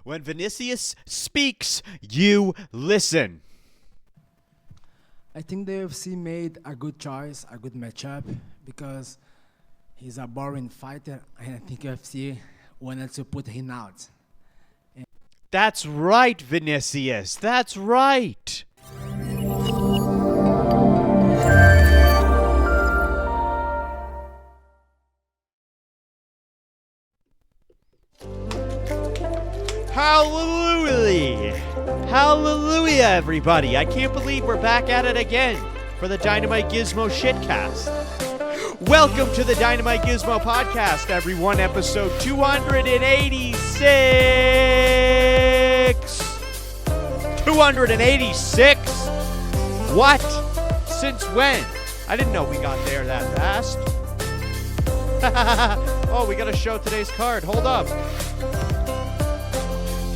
When Vinicius speaks, you listen. I think the UFC made a good choice, a good matchup, because he's a boring fighter, and I think UFC wanted to put him out. That's right, Vinicius. That's right. Hallelujah! Hallelujah, everybody! I can't believe we're back at it again for the DynamiteGizmo shitcast. Welcome to the DynamiteGizmo Podcast, everyone. Episode 286. 286? What? Since when? I didn't know we got there that fast. Oh, we gotta show today's card. Hold up.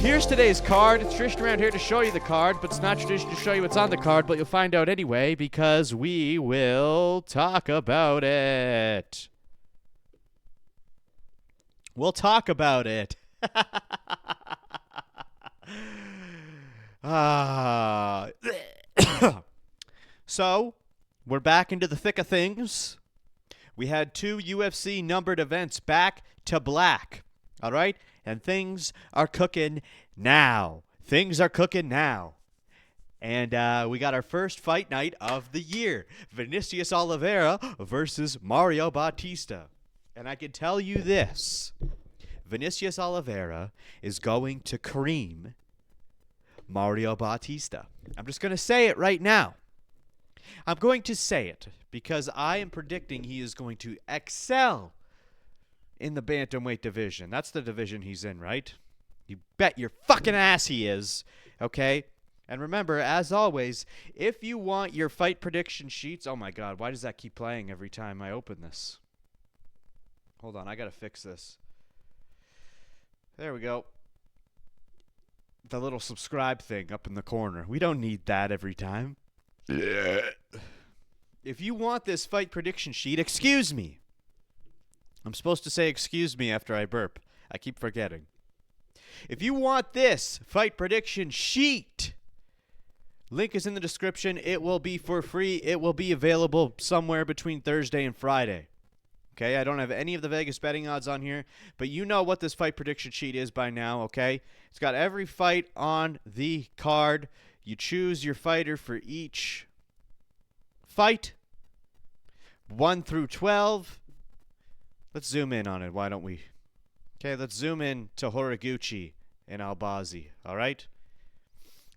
Here's today's card. It's tradition around here to show you the card, but it's not tradition to show you what's on the card, but you'll find out anyway because we will talk about it. We'll talk about it. So, we're back into the thick of things. We had 2 UFC numbered events back to black. All right? And things are cooking now. Things are cooking now. And we got our first fight night of the year. Vinicius Oliveira versus Mario Bautista. And I can tell you this. Vinicius Oliveira is going to cream Mario Bautista. I'm just going to say it right now. I'm going to say it because I am predicting he is going to excel in the bantamweight division. That's the division he's in, right? You bet your fucking ass he is, okay? And remember, as always, if you want your fight prediction sheets... Oh my god, why does that keep playing every time I open this? Hold on, I gotta fix this. There we go. The little subscribe thing up in the corner. We don't need that every time. If you want this fight prediction sheet, excuse me. I'm supposed to say excuse me after I burp. I keep forgetting. If you want this fight prediction sheet, link is in the description. It will be for free. It will be available somewhere between Thursday and Friday. Okay, I don't have any of the Vegas betting odds on here, but you know what this fight prediction sheet is by now, okay? It's got every fight on the card. You choose your fighter for each fight, 1 through 12. Let's zoom in on it, why don't we? Okay, let's zoom in to Horiguchi and Albazi, all right?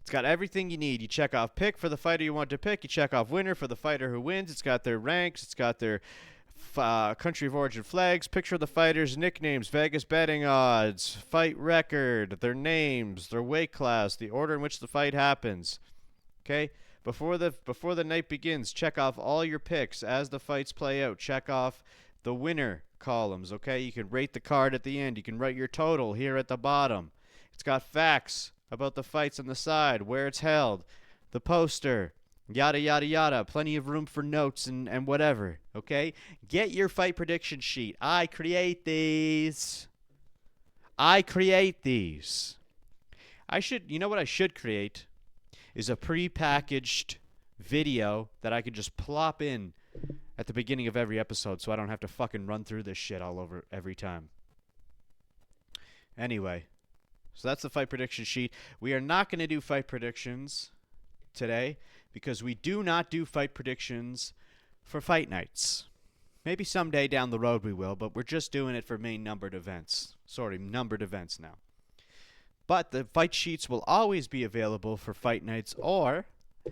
It's got everything you need. You check off pick for the fighter you want to pick. You check off winner for the fighter who wins. It's got their ranks. It's got their country of origin flags, picture of the fighters, nicknames, Vegas betting odds, fight record, their names, their weight class, the order in which the fight happens. Okay? Before the night begins, check off all your picks as the fights play out. Check off the winner columns, okay? You can rate the card at the end. You can write your total here at the bottom. It's got facts about the fights on the side, where it's held, the poster, yada, yada, yada. Plenty of room for notes and whatever, okay? Get your fight prediction sheet. I create these. You know what I should create is a pre-packaged video that I could just plop in at the beginning of every episode so I don't have to fucking run through this shit all over every time. Anyway, so that's the fight prediction sheet. We are not going to do fight predictions today because we do not do fight predictions for fight nights. Maybe someday down the road we will, but we're just doing it for main numbered events. Numbered events now. But the fight sheets will always be available for fight nights or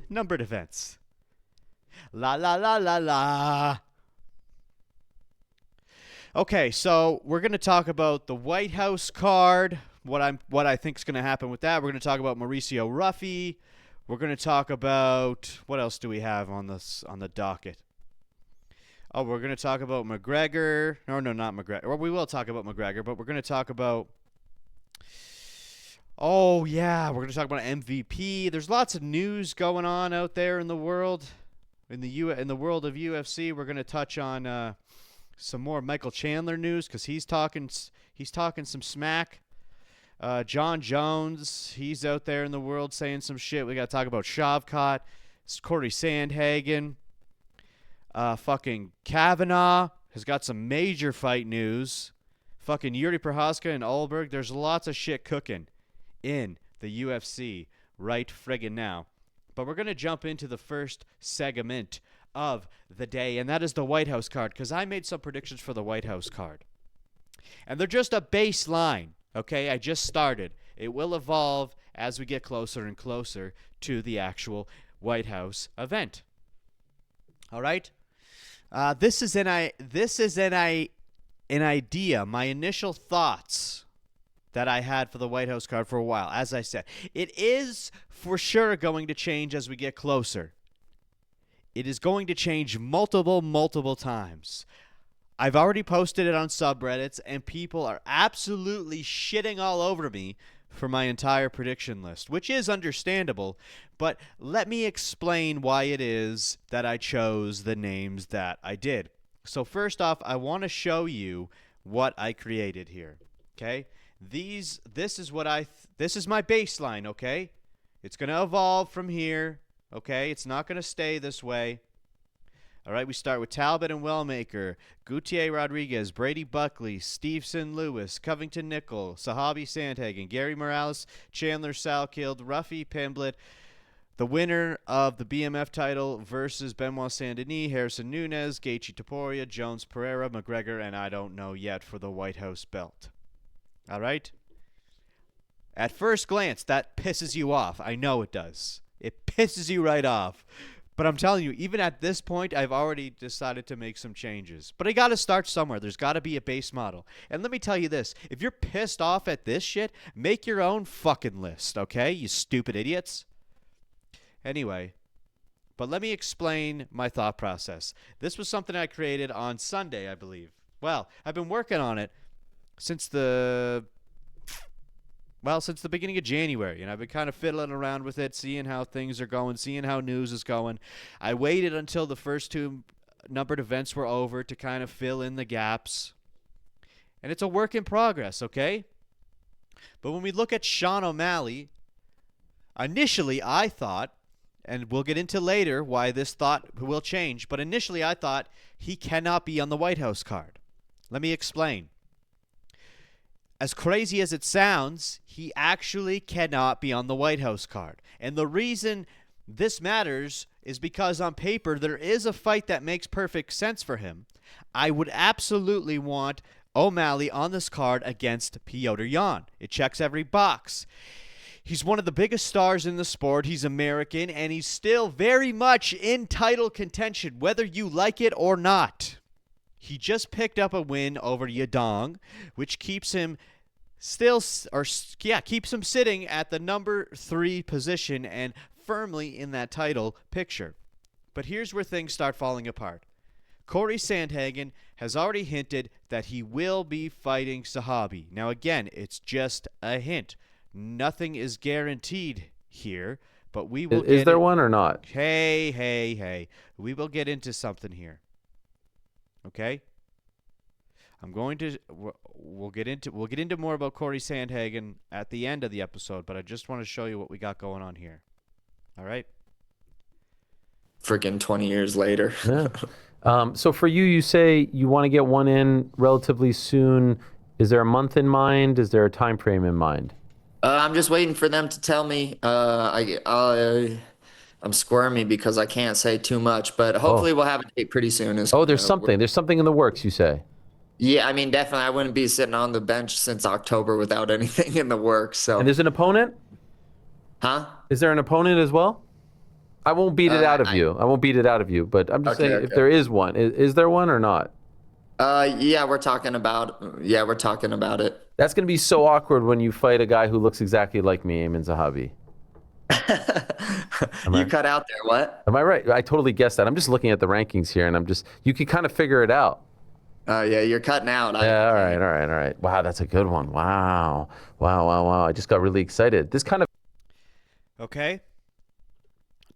numbered events. La la la la la. Okay, so we're going to talk about the White House card, what I think is going to happen with that. We're going to talk about Mauricio Ruffy. We're going to talk about what else do we have on the docket? Oh, we're going to talk about McGregor. No, not McGregor. Well, we will talk about McGregor, but we're going to talk about Oh, yeah, we're going to talk about MVP. There's lots of news going on out there in the world. In the world of UFC, we're going to touch on some more Michael Chandler news because he's talking some smack Jon Jones, he's out there in the world saying some shit. We got to talk about Shavkat, Corey Sandhagen. Fucking Kavanagh has got some major fight news. Fucking Yuri Prochazka and Olberg. There's lots of shit cooking in the UFC right friggin' now. But we're going to jump into the first segment of the day, and that is the White House card, because I made some predictions for the White House card. And they're just a baseline, okay? I just started. It will evolve as we get closer and closer to the actual White House event. All right? This is an idea, my initial thoughts that I had for the White House card for a while. As I said, it is for sure going to change as we get closer. It is going to change multiple times. I've already posted it on subreddits, and people are absolutely shitting all over me for my entire prediction list, which is understandable, but let me explain why it is that I chose the names that I did. So first off, I want to show you what I created here, okay? This is my baseline, okay? It's going to evolve from here, okay? It's not going to stay this way. All right, we start with Talbot and Wellmaker, Gutier Rodriguez, Brady Buckley, Stevenson Lewis, Covington Nickel, Sahabi Sandhagen, Gary Morales, Chandler Salkild, Ruffy Pimblett, the winner of the BMF title versus Benoit Saint-Denis, Harrison Nunes, Gaethje Topuria, Jones Pereira, McGregor, and I don't know yet for the White House belt. All right? At first glance, that pisses you off. I know it does. It pisses you right off. But I'm telling you, even at this point, I've already decided to make some changes. But I got to start somewhere. There's got to be a base model. And let me tell you this. If you're pissed off at this shit, make your own fucking list, okay? You stupid idiots. Anyway, but let me explain my thought process. This was something I created on Sunday, I believe. Well, I've been working on it since the beginning of January, and I've been kind of fiddling around with it, seeing how things are going, seeing how news is going. I waited until the first two numbered events were over to kind of fill in the gaps. And it's a work in progress, okay? But when we look at Sean O'Malley, initially I thought, and we'll get into later why this thought will change, but initially I thought he cannot be on the White House card. Let me explain. As crazy as it sounds, he actually cannot be on the White House card. And the reason this matters is because on paper there is a fight that makes perfect sense for him. I would absolutely want O'Malley on this card against Petr Yan. It checks every box. He's one of the biggest stars in the sport. He's American, and he's still very much in title contention, whether you like it or not. He just picked up a win over Yadong, which keeps him keeps him sitting at the number 3 position and firmly in that title picture. But here's where things start falling apart. Corey Sandhagen has already hinted that he will be fighting Sahabi. Now again, it's just a hint. Nothing is guaranteed here, but we will Is there one or not? Hey. We will get into something here. Okay? We'll get into more about Corey Sandhagen at the end of the episode, but I just want to show you what we got going on here. All right? Freaking 20 years later. Yeah. So for you, you say you want to get one in relatively soon. Is there a month in mind? Is there a time frame in mind? I'm just waiting for them to tell me. I'm squirmy because I can't say too much, but hopefully we'll have a date pretty soon. There's something. There's something in the works, you say? Yeah, I mean, definitely. I wouldn't be sitting on the bench since October without anything in the works. So. And there's an opponent? Huh? Is there an opponent as well? I won't beat it out of you. I won't beat it out of you, but I'm just saying if there is one. Is there one or not? Yeah, we're talking about it. That's going to be so awkward when you fight a guy who looks exactly like me, Ayman Zahabi. You cut out there, what? Am I right? I totally guessed that. I'm just looking at the rankings here, and you can kind of figure it out. Yeah, you're cutting out. Yeah, all right. Wow, that's a good one. Wow. I just got really excited. This kind of... Okay.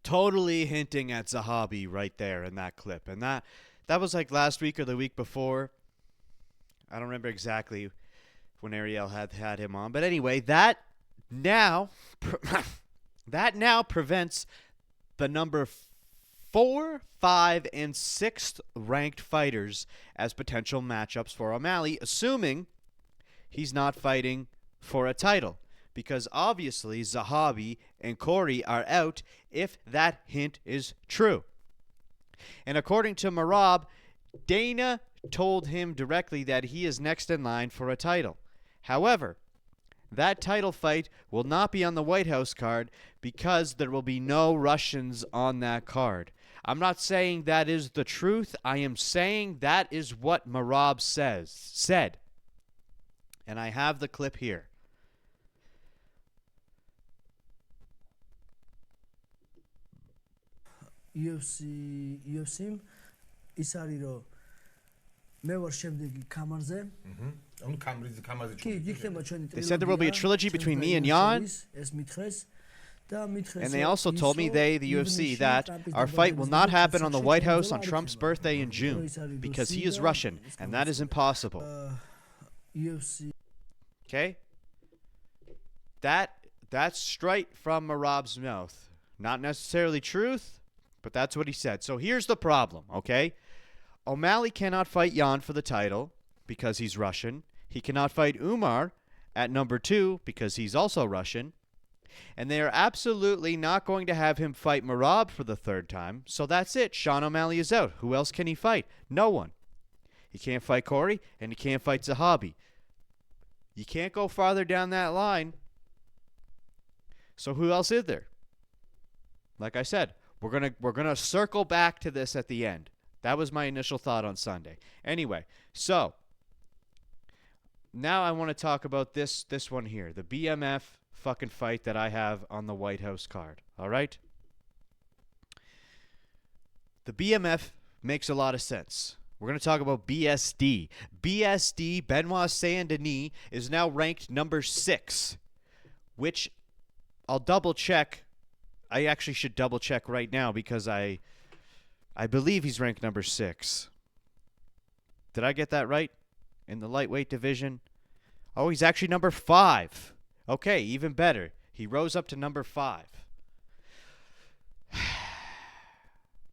Totally hinting at Zahabi right there in that clip. And that was like last week or the week before. I don't remember exactly when Ariel had him on. But anyway, that now prevents the number 4, 5, and 6th ranked fighters as potential matchups for O'Malley, assuming he's not fighting for a title. Because obviously Zahabi and Corey are out if that hint is true. And according to Merab, Dana told him directly that he is next in line for a title. However, that title fight will not be on the White House card because there will be no Russians on that card. I'm not saying that is the truth. I am saying that is what Merab said. And I have the clip here. UFC-м ის არის რომ მე ვარ შემდეგი კამარზე. ანუ კამარზე კი, იქნება ჩვენი ტრილოგია. They said there will be a trilogy between me and Jan. ეს მითხრეს და მითხრეს. And they also told me, the UFC, that our fight will not happen on the White House on Trump's birthday in June because he is Russian, and that is impossible. UFC. Okay? That's straight from Merab's mouth. Not necessarily truth, but that's what he said. So here's the problem, okay? O'Malley cannot fight Jan for the title because he's Russian. He cannot fight Umar at number 2 because he's also Russian. And they are absolutely not going to have him fight Merab for the 3rd time. So that's it. Sean O'Malley is out. Who else can he fight? No one. He can't fight Corey, and he can't fight Zahabi. You can't go farther down that line. So who else is there? Like I said, we're gonna circle back to this at the end. That was my initial thought on Sunday. Anyway, so now I want to talk about this one here, the BMF fucking fight that I have on the White House card. All right? The BMF makes a lot of sense. We're going to talk about BSD. BSD, Benoit Saint-Denis, is now ranked number 6, which I'll double check. I actually should double check right now because I believe he's ranked number 6. Did I get that right? In the lightweight division? Oh, he's actually number 5. Okay, even better. He rose up to number 5.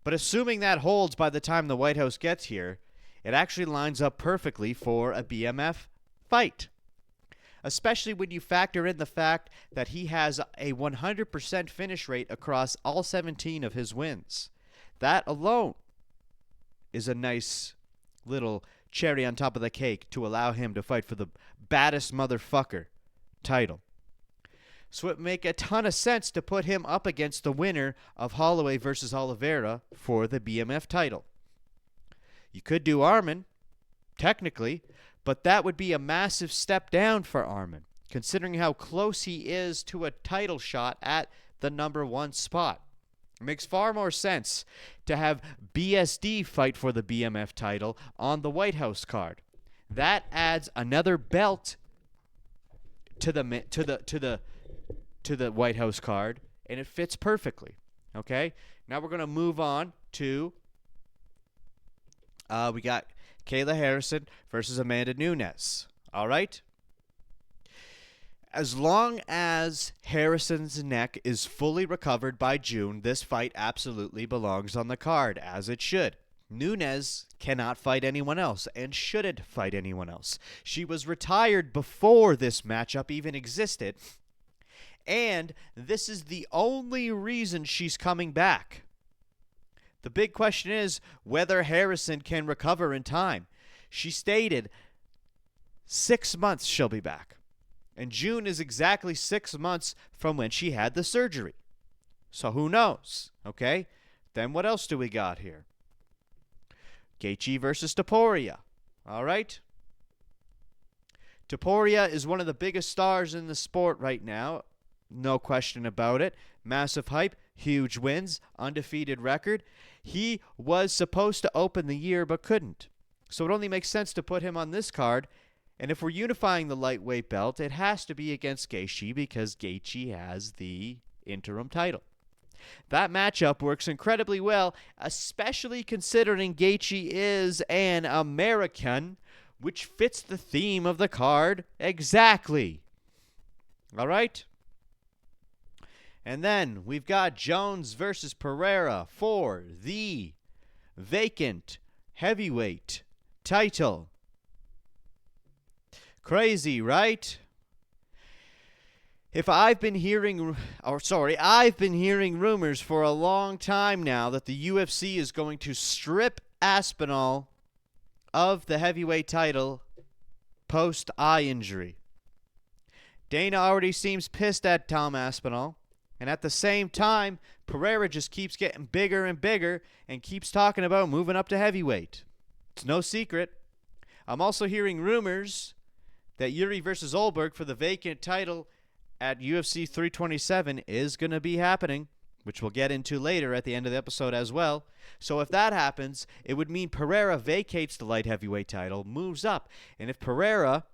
But assuming that holds by the time the White House gets here, it actually lines up perfectly for a BMF fight. Especially when you factor in the fact that he has a 100% finish rate across all 17 of his wins. That alone is a nice little cherry on top of the cake to allow him to fight for the baddest motherfucker title. So it would make a ton of sense to put him up against the winner of Holloway versus Oliveira for the BMF title. You could do Arman, technically, but that would be a massive step down for Arman, considering how close he is to a title shot at the number 1 spot. It makes far more sense to have BSD fight for the BMF title on the White House card. That adds another belt to the White House card, and it fits perfectly. Okay? Now we're going to move on to we got Kayla Harrison versus Amanda Nunes. All right? As long as Harrison's neck is fully recovered by June, this fight absolutely belongs on the card, as it should. Nunes cannot fight anyone else and shouldn't fight anyone else. She was retired before this matchup even existed, and this is the only reason she's coming back. The big question is whether Harrison can recover in time. She stated 6 months she'll be back. And June is exactly 6 months from when she had the surgery. So who knows? Okay? Then what else do we got here? Gaethje versus Topuria. All right? Topuria is one of the biggest stars in the sport right now. No question about it. Massive hype, huge wins, undefeated record. He was supposed to open the year but couldn't. So it only makes sense to put him on this card. And if we're unifying the lightweight belt, it has to be against Gaethje because Gaethje has the interim title. That matchup works incredibly well, especially considering Gaethje is an American which fits the theme of the card exactly. All right? And then we've got Jones versus Pereira for the vacant heavyweight title. Crazy, right? I've been hearing rumors for a long time now that the UFC is going to strip Aspinall of the heavyweight title post-eye injury. Dana already seems pissed at Tom Aspinall, and at the same time, Pereira just keeps getting bigger and bigger and keeps talking about moving up to heavyweight. It's no secret. I'm also hearing rumors that Yuri versus Olberg for the vacant title at UFC 327 is going to be happening, which we'll get into later at the end of the episode as well. So if that happens, it would mean Pereira vacates the light heavyweight title, moves up. And if Pereira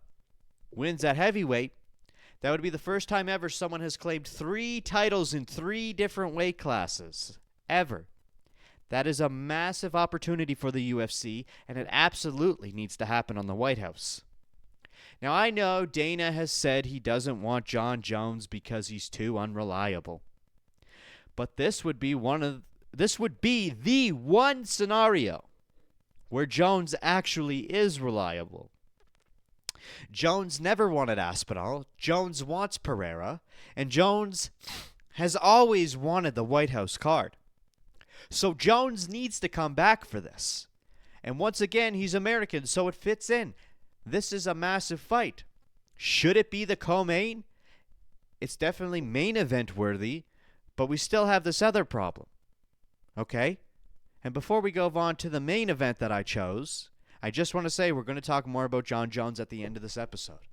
wins at heavyweight, that would be the first time ever someone has claimed 3 titles in 3 different weight classes. Ever. That is a massive opportunity for the UFC, and it absolutely needs to happen on the White House. Now, I know Dana has said he doesn't want Jon Jones because he's too unreliable. But this would be the one scenario where Jones actually is reliable. Jones never wanted Aspinall. Jones wants Pereira. And Jones has always wanted the White House card. So Jones needs to come back for this. And once again, he's American, so it fits in. This is a massive fight. Should it be the co-main? It's definitely main event worthy, but we still have this other problem. Okay? And before we go on to the main event that I chose, I just want to say we're going to talk more about Jon Jones at the end of this episode.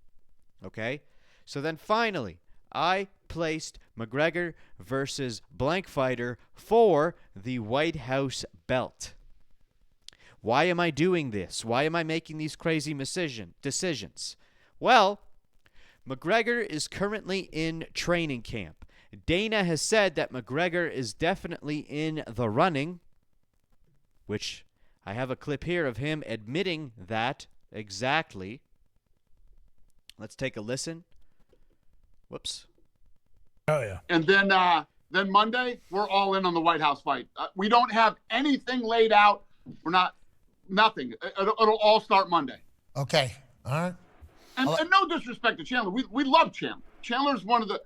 Okay? So then finally, I placed McGregor versus blank fighter for the White House belt. Why am I doing this? Why am I making these crazy decisions? Well, McGregor is currently in training camp. Dana has said that McGregor is definitely in the running, which I have a clip here of him admitting that exactly. Let's take a listen. Whoops. Oh, yeah. And then Monday, we're all in on the White House fight. We don't have anything laid out. We're not. Nothing. It'll all start Monday. Okay. All right. And no disrespect to Chandler. We love Chandler. Chandler's one of the.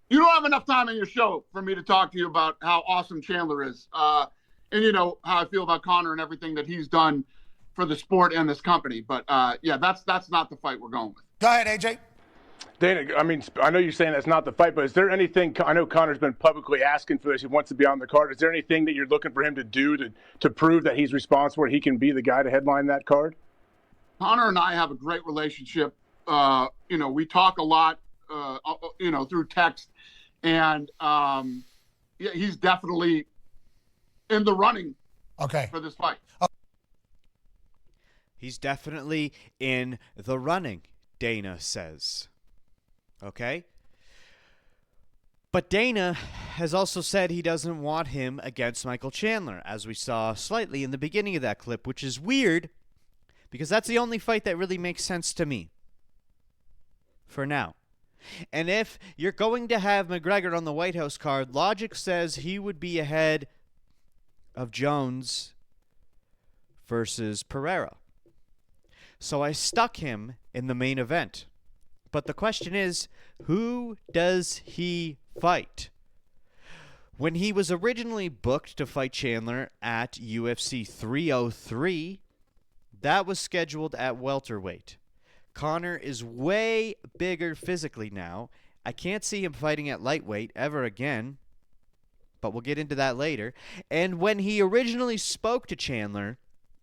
You don't have enough time in your show for me to talk to you about how awesome Chandler is. And you know how I feel about Conor and everything that he's done for the sport and this company. But yeah, that's not the fight we're going with. Go ahead, AJ. Dana, I mean, I know you're saying that's not the fight, but is there anything, I know Conor's been publicly asking for this, he wants to be on the card. Is there anything that you're looking for him to do to prove that he's responsible and he can be the guy to headline that card? Conor and I have a great relationship. You know, we talk a lot, you know, through text. And yeah, he's definitely in the running for this fight. He's definitely in the running, Dana says. Okay? But Dana has also said he doesn't want him against Michael Chandler, as we saw slightly in the beginning of that clip, which is weird because that's the only fight that really makes sense to me for now. And if you're going to have McGregor on the White House card, logic says he would be ahead of Jones versus Pereira. So I stuck him in the main event. But the question is, who does he fight? When he was originally booked to fight Chandler at UFC 303, that was scheduled at welterweight. Conor is way bigger physically now. I can't see him fighting at lightweight ever again, but we'll get into that later. And when he originally spoke to Chandler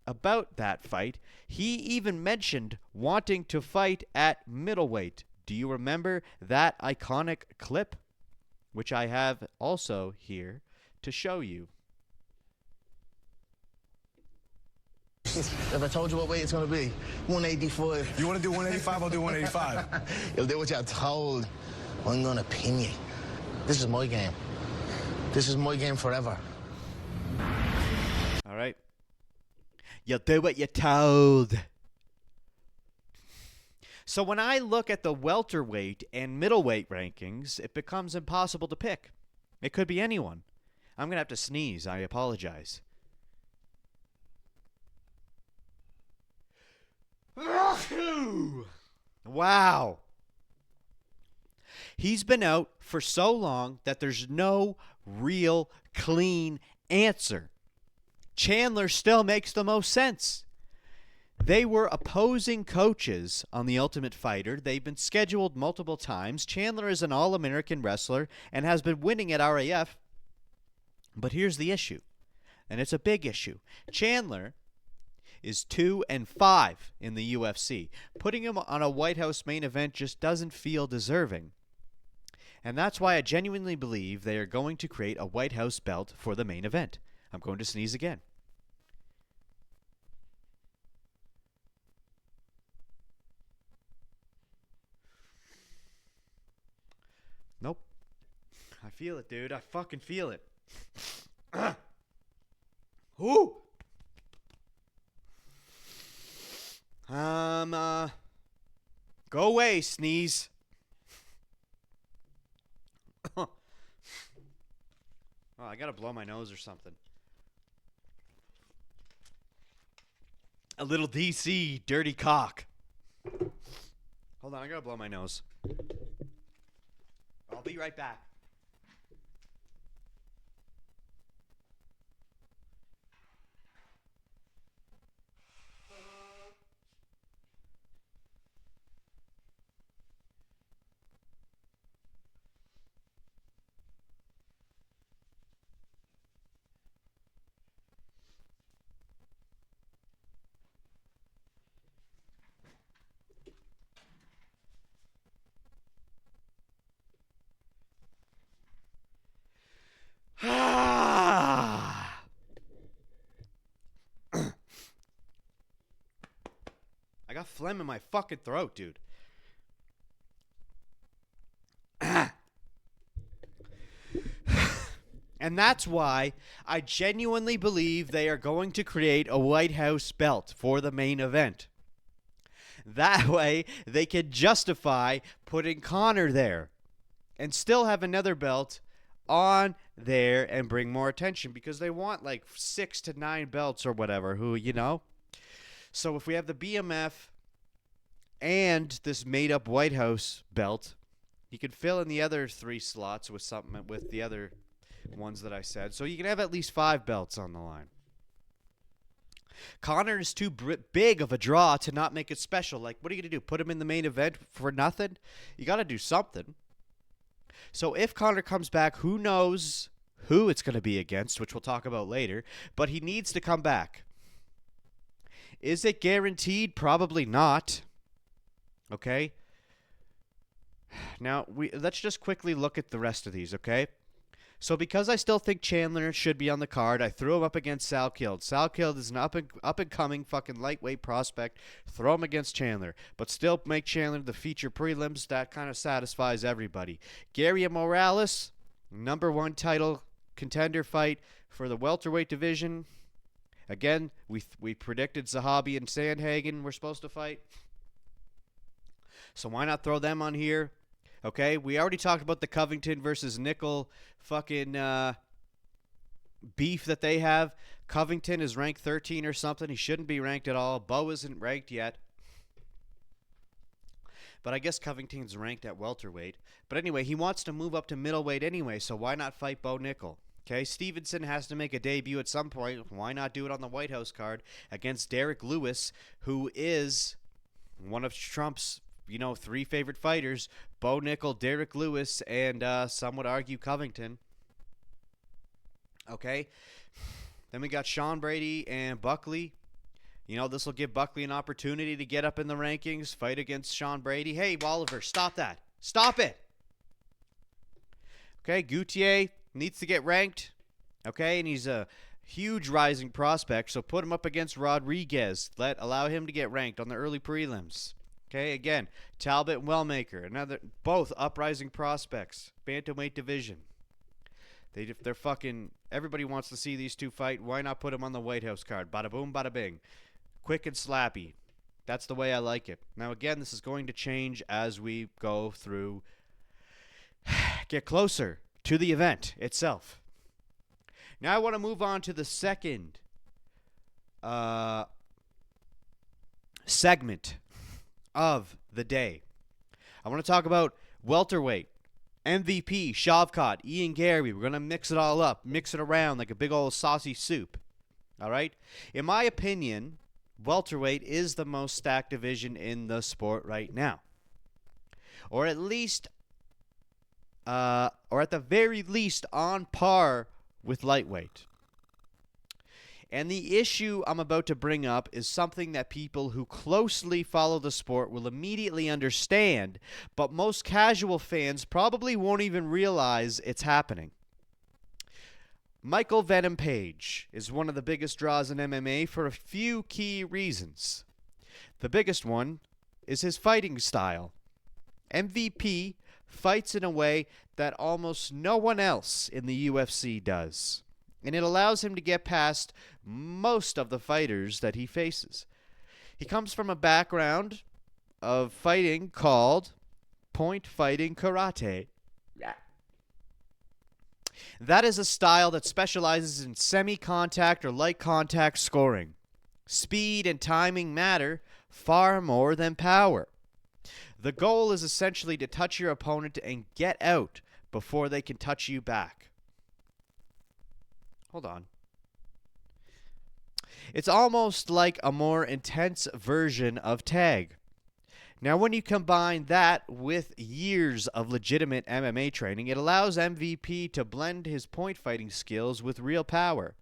about that fight, he even mentioned wanting to fight at middleweight. Do you remember that iconic clip? Which I have also here to show you. If I told you what weight it's going to be, 185. You want to do 185? I'll do 185. You'll do what you're told. I'm going to pin you. This is my game. This is my game forever. All right. You'll do what you're told. So when I look at the welterweight and middleweight rankings, it becomes impossible to pick. It could be anyone. I'm going to have to sneeze. I apologize. Wow. He's been out for so long that there's no real clean answer. Chandler still makes the most sense. They were opposing coaches on The Ultimate Fighter. They've been scheduled multiple times. Chandler is an All-American wrestler and has been winning at RAF. But here's the issue, and it's a big issue. Chandler is 2-5 in the UFC. Putting him on a White House main event just doesn't feel deserving. And that's why I genuinely believe they are going to create a White House belt for the main event. I'm going to sneeze again. Nope. I feel it, dude. I fucking feel it. Ooh. Go away, sneeze. Oh, I gotta blow my nose or something. A little DC dirty cock. Hold on, I gotta blow my nose. I'll be right back. I got phlegm in my fucking throat, dude. And that's why I genuinely believe they are going to create a White House belt for the main event. That way, they can justify putting Conor there and still have another belt on there and bring more attention, because they want like 6 to 9 belts or whatever, who, you know. So if we have the BMF and this made-up White House belt, you could fill in the other 3 slots with something with the other ones that I said. So you can have at least 5 belts on the line. Conor is too big of a draw to not make it special. Like, what are you going to do? Put him in the main event for nothing? You got to do something. So if Conor comes back, who knows who it's going to be against, which we'll talk about later, but he needs to come back. Is it guaranteed? Probably not. Okay? Now, let's just quickly look at the rest of these, okay? So because I still think Chandler should be on the card, I threw him up against Salkild. Salkild is an up-and-coming fucking lightweight prospect. Throw him against Chandler, but still make Chandler the feature prelims. That kind of satisfies everybody. Gary Morales, #1 title contender fight for the welterweight division. Again, we predicted Zahabi and Sandhagen were supposed to fight. So why not throw them on here? Okay, we already talked about the Covington versus Nickel fucking beef that they have. Covington is ranked 13 or something. He shouldn't be ranked at all. Bo isn't ranked yet. But I guess Covington's ranked at welterweight. But anyway, he wants to move up to middleweight anyway, so why not fight Bo Nickel? Okay, Stevenson has to make a debut at some point. Why not do it on the White House card against Derek Lewis, who is one of Trump's 3 favorite fighters: Bo Nickel, Derek Lewis, and some would argue Covington. Okay. Then we got Sean Brady and Buckley. This will give Buckley an opportunity to get up in the rankings, fight against Sean Brady. Hey, Oliver, stop that. Stop it. Okay, Gaethje needs to get ranked. Okay, and he's a huge rising prospect, so put him up against Rodriguez. Allow him to get ranked on the early prelims. Okay, again, Talbot and Wellmaker, both uprising prospects, bantamweight division. They're fucking, everybody wants to see these two fight. Why not put them on the White House card? Bada boom, bada bing. Quick and slappy. That's the way I like it. Now, again, this is going to change as we go through, get closer to the event itself. Now I want to move on to the second segment of the day. I want to talk about welterweight, MVP, Shavkat, Ian Gary. We're going to mix it all up, mix it around like a big old saucy soup. All right? In my opinion, welterweight is the most stacked division in the sport right now. Or at least, or at the very least, on par with lightweight. And the issue I'm about to bring up is something that people who closely follow the sport will immediately understand, but most casual fans probably won't even realize it's happening. Michael Venom Page is one of the biggest draws in MMA for a few key reasons. The biggest one is his fighting style. MVP fights in a way that almost no one else in the UFC does, and it allows him to get past most of the fighters that he faces. He comes from a background of fighting called point fighting karate. That is a style that specializes in semi-contact or light contact scoring. Speed and timing matter far more than power. The goal is essentially to touch your opponent and get out before they can touch you back. Hold on. It's almost like a more intense version of tag. Now, when you combine that with years of legitimate MMA training, it allows MVP to blend his point fighting skills with real power.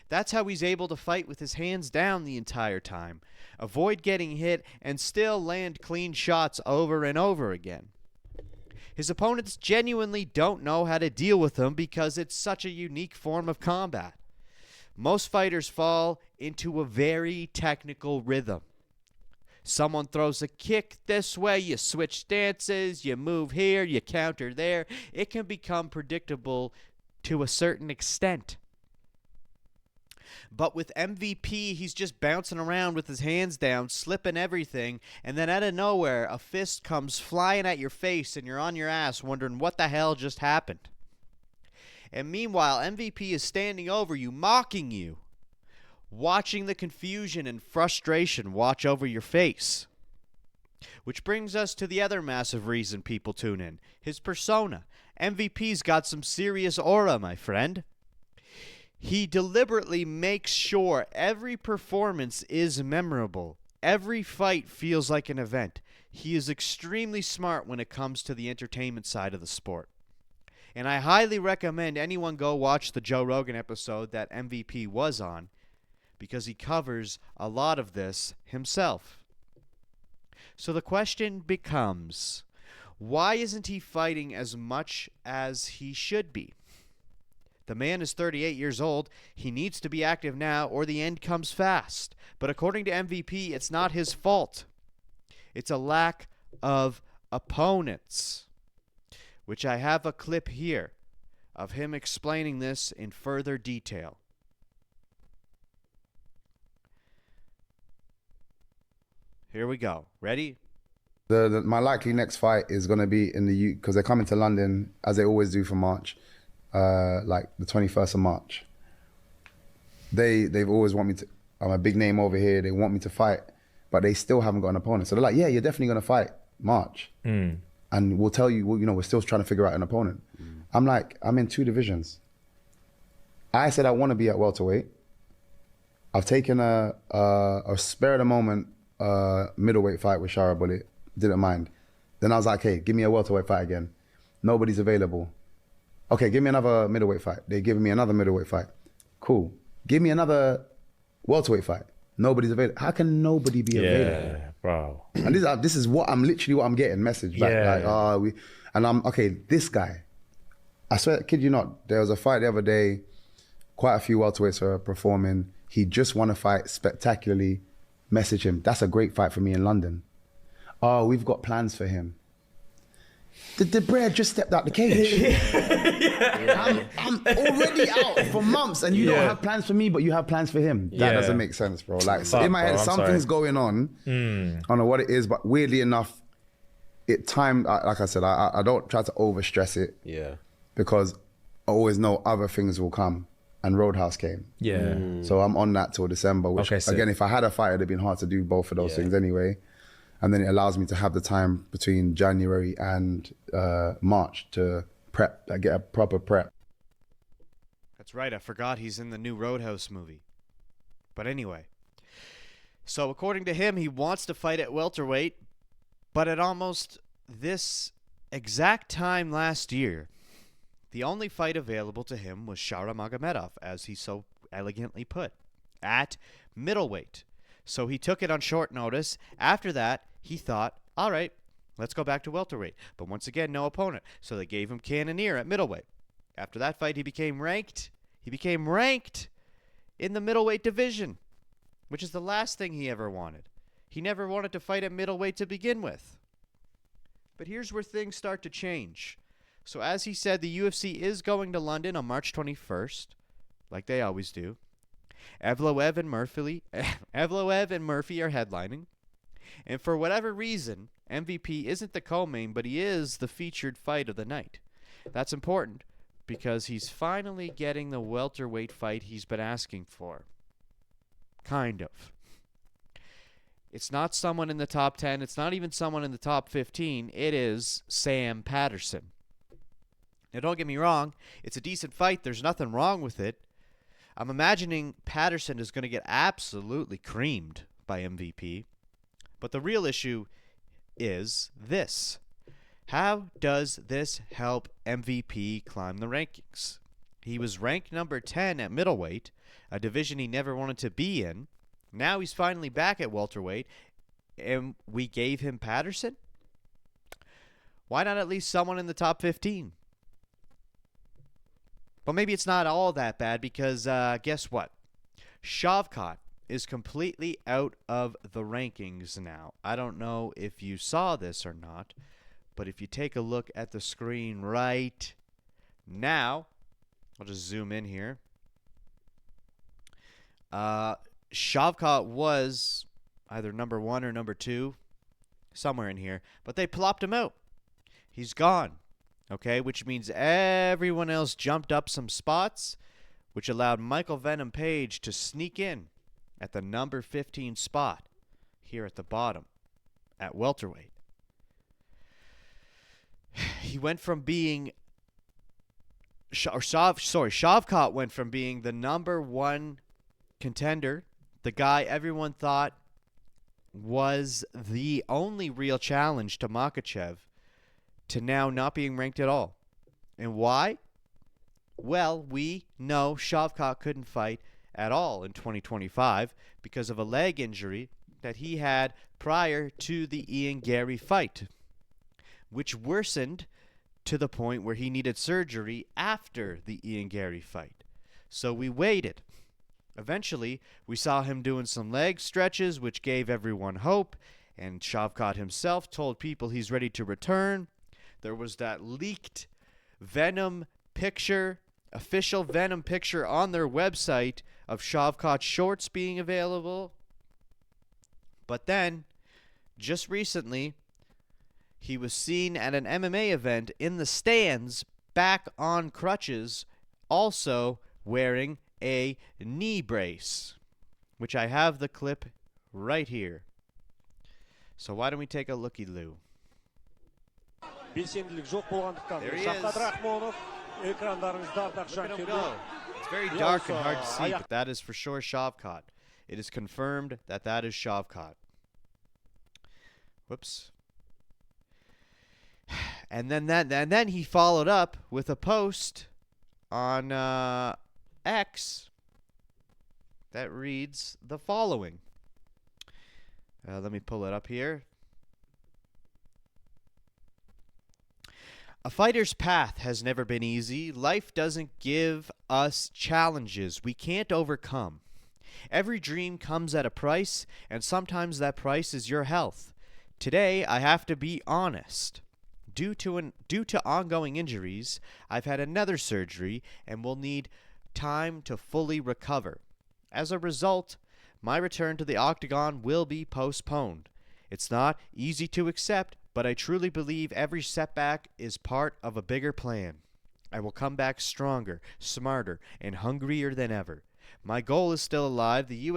That's how he's able to fight with his hands down the entire time, avoid getting hit, and still land clean shots over and over again. His opponents genuinely don't know how to deal with him because it's such a unique form of combat. Most fighters fall into a very technical rhythm. Someone throws a kick this way, you switch stances, you move here, you counter there. It can become predictable to a certain extent. But with MVP, he's just bouncing around with his hands down, slipping everything, and then out of nowhere, a fist comes flying at your face and you're on your ass wondering what the hell just happened. And meanwhile, MVP is standing over you, mocking you, watching the confusion and frustration watch over your face. Which brings us to the other massive reason people tune in, his persona. MVP's got some serious aura, my friend. He deliberately makes sure every performance is memorable. Every fight feels like an event. He is extremely smart when it comes to the entertainment side of the sport. And I highly recommend anyone go watch the Joe Rogan episode that MVP was on, because he covers a lot of this himself. So the question becomes, why isn't he fighting as much as he should be? The man is 38 years old. He needs to be active now or the end comes fast. But according to MVP, it's not his fault. It's a lack of opponents, which I have a clip here of him explaining this in further detail. Here we go. Ready? My likely next fight is going to be in the because they're coming to London as they always do for March, like the 21st of March. They've always want me to. I'm a big name over here. They want me to fight, but they still haven't got an opponent. So they're like, yeah, you're definitely going to fight March, and we'll tell you. Well, you know, we're still trying to figure out an opponent. I'm like, I'm in 2 divisions. I said I want to be at welterweight. I've taken a spare of the moment middleweight fight with Shara Bullet. Didn't mind. Then I was like, hey, give me a welterweight fight again. Nobody's available. Okay, give me another middleweight fight. They're giving me another middleweight fight. Cool. Give me another welterweight fight. Nobody's available. How can nobody be available? Yeah, bro. And this is what I'm getting message back. Yeah, like, and I'm okay. This guy, I swear, kid you not. There was a fight the other day. Quite a few welterweights are performing. He just won a fight spectacularly. Message him. That's a great fight for me in London. Oh, we've got plans for him. The bread just stepped out the cage. I'm already out for months, and you don't have plans for me, but you have plans for him. That doesn't make sense, bro. Like in my head, something's going on. I don't know what it is, but weirdly enough, like I said, I don't try to overstress it. Yeah. Because I always know other things will come, and Roadhouse came. Yeah. So I'm on that till December, which again, if I had a fight, it'd have been hard to do both of those things anyway. And then it allows me to have the time between January and March to prep, get a proper prep. That's right, I forgot he's in the new Roadhouse movie. But anyway, so according to him, he wants to fight at welterweight, but at almost this exact time last year, the only fight available to him was Shavkat Rakhmonov, as he so elegantly put, at middleweight. So he took it on short notice. After that, he thought, all right, let's go back to welterweight. But once again, no opponent. So they gave him Cannonier at middleweight. After that fight, he became ranked. He became ranked in the middleweight division, which is the last thing he ever wanted. He never wanted to fight at middleweight to begin with. But here's where things start to change. So as he said, the UFC is going to London on March 21st, like they always do. Evloev and Murphy are headlining. And for whatever reason, MVP isn't the co-main, but he is the featured fight of the night. That's important because he's finally getting the welterweight fight he's been asking for. Kind of. It's not someone in the top 10. It's not even someone in the top 15. It is Sam Patterson. Now, don't get me wrong. It's a decent fight. There's nothing wrong with it. I'm imagining Patterson is going to get absolutely creamed by MVP. But the real issue is this. How does this help MVP climb the rankings? He was ranked number 10 at middleweight, a division he never wanted to be in. Now he's finally back at welterweight, and we gave him Patterson? Why not at least someone in the top 15? But maybe it's not all that bad because guess what? Shavkat is completely out of the rankings now. I don't know if you saw this or not, but if you take a look at the screen right now, I'll just zoom in here. Shavkat was either number 1 or number 2, somewhere in here, but they plopped him out. He's gone. Okay, which means everyone else jumped up some spots, which allowed Michael Venom Page to sneak in at the number 15 spot here at the bottom at welterweight. He went from being Shavkat went from being the number 1 contender, the guy everyone thought was the only real challenge to Makhachev, to now not being ranked at all. And why? Well, we know Shavkat couldn't fight at all in 2025 because of a leg injury that he had prior to the Ian Gary fight, which worsened to the point where he needed surgery after the Ian Gary fight. So we waited. Eventually, we saw him doing some leg stretches, which gave everyone hope, and Shavkat himself told people he's ready to return. There was that leaked Venom picture, official Venom picture on their website of Shavkat's shorts being available. But then, just recently, he was seen at an MMA event in the stands, back on crutches, also wearing a knee brace, which I have the clip right here. So why don't we take a looky-loo? Белсенділік жоқ болғандықтан Shavkat Rakhmonov экрандарыңыздарда жанкүйерлер. It's very dark and hard to see, but that is for sure Shavkat. It is confirmed that that is Shavkat. Whoops. And then he followed up with a post on X that reads the following. Let me pull it up here. A fighter's path has never been easy. Life doesn't give us challenges we can't overcome. Every dream comes at a price, and sometimes that price is your health. Today, I have to be honest. Due to ongoing injuries, I've had another surgery and will need time to fully recover. As a result, my return to the octagon will be postponed. It's not easy to accept, but I truly believe every setback is part of a bigger plan. I will come back stronger, smarter, and hungrier than ever. My goal is still alive. The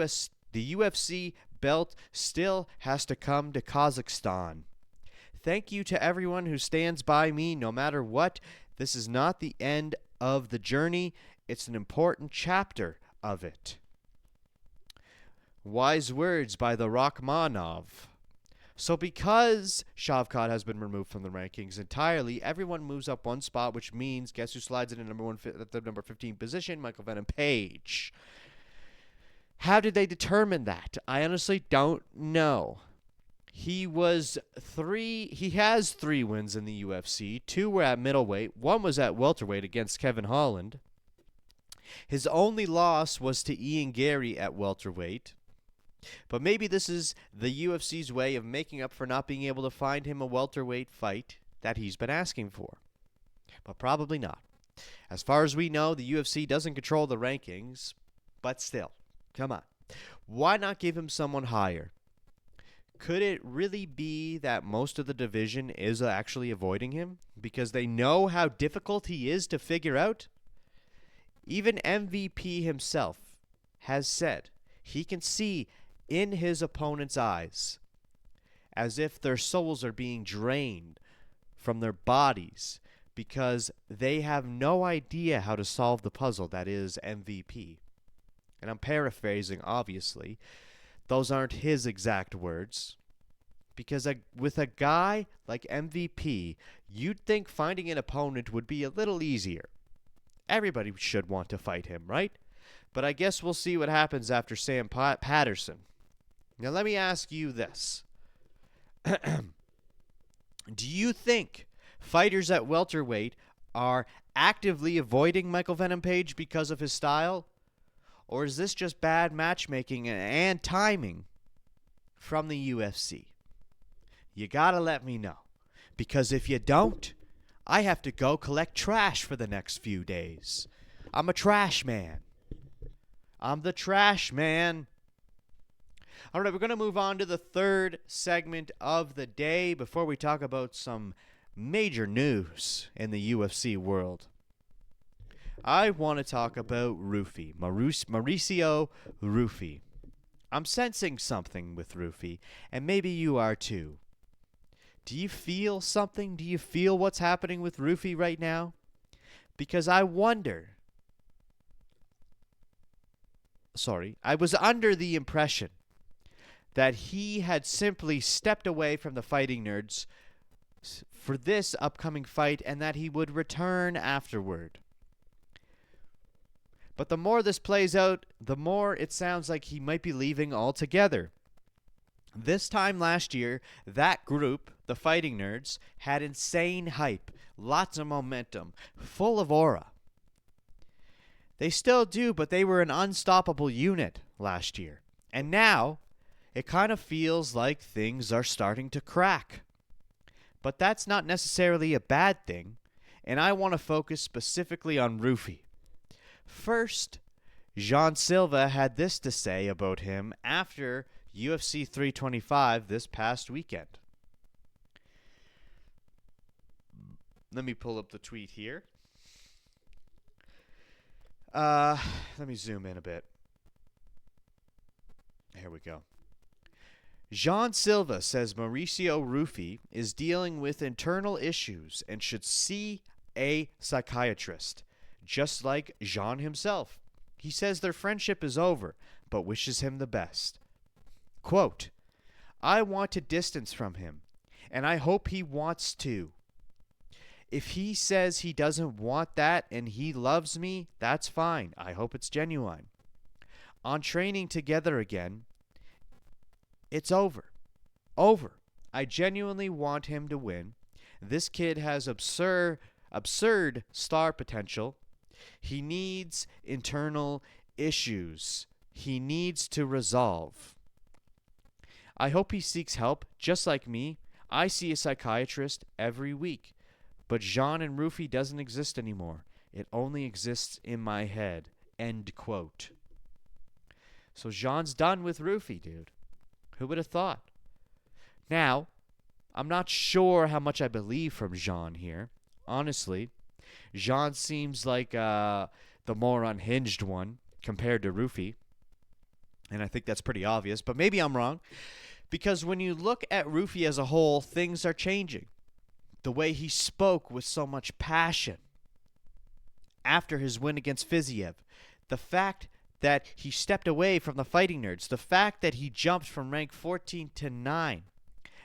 UFC belt still has to come to Kazakhstan. Thank you to everyone who stands by me no matter what. This is not the end of the journey. It's an important chapter of it. Wise words by the Rakhmonov. So because Shavkat has been removed from the rankings entirely, everyone moves up one spot, which means guess who slides in at the number 15 position? Michael Venom Page. How did they determine that? I honestly don't know. He has 3 wins in the UFC. 2 were at middleweight. 1 was at welterweight against Kevin Holland. His only loss was to Ian Gary at welterweight. But maybe this is the UFC's way of making up for not being able to find him a welterweight fight that he's been asking for. But probably not. As far as we know, the UFC doesn't control the rankings. But still, come on. Why not give him someone higher? Could it really be that most of the division is actually avoiding him because they know how difficult he is to figure out? Even MVP himself has said he can see in his opponent's eyes as if their souls are being drained from their bodies because they have no idea how to solve the puzzle that is MVP. And I'm paraphrasing, obviously. Those aren't his exact words. Because with a guy like MVP, you'd think finding an opponent would be a little easier. Everybody should want to fight him, right? But I guess we'll see what happens after Sam Patterson. Now let me ask you this. Do you think fighters at welterweight are actively avoiding Michael Venom Page because of his style? Or is this just bad matchmaking and timing from the UFC? You gotta let me know. Because if you don't, I have to go collect trash for the next few days. I'm a trash man. I'm the trash man. All right, we're going to move on to the third segment of the day before we talk about some major news in the UFC world. I want to talk about Ruffy, Mauricio Ruffy. I'm sensing something with Ruffy, and maybe you are too. Do you feel something? Do you feel what's happening with Ruffy right now? Because I wonder. I was under the impression that he had simply stepped away from the Fighting Nerds for this upcoming fight and that he would return afterward. But the more this plays out, the more it sounds like he might be leaving altogether. This time last year, that group, the Fighting Nerds, had insane hype, lots of momentum, full of aura. They still do, but they were an unstoppable unit last year. And now, it kind of feels like things are starting to crack. But that's not necessarily a bad thing, and I want to focus specifically on Ruffy. First, Jean Silva had this to say about him after UFC 325 this past weekend. Let me pull up the tweet here. Let me zoom in a bit. Here we go. Jean Silva says Mauricio Ruffy is dealing with internal issues and should see a psychiatrist, just like Jean himself. He says their friendship is over, but wishes him the best. Quote, I want to distance from him, and I hope he wants to. If he says he doesn't want that and he loves me, that's fine. I hope it's genuine. On training together again, it's over. Over. I genuinely want him to win. This kid has absurd star potential. He needs internal issues. He needs to resolve. I hope he seeks help, just like me. I see a psychiatrist every week, but Jon and Ruffy doesn't exist anymore. It only exists in my head. End quote. So Jon's done with Ruffy, dude. Who would have thought? Now, I'm not sure how much I believe from Jon here. Honestly, Jon seems like the more unhinged one compared to Ruffy. And I think that's pretty obvious, but maybe I'm wrong. Because when you look at Ruffy as a whole, things are changing. The way he spoke with so much passion after his win against Fiziev. The fact that he stepped away from the Fighting Nerds. The fact that he jumped from rank 14 to 9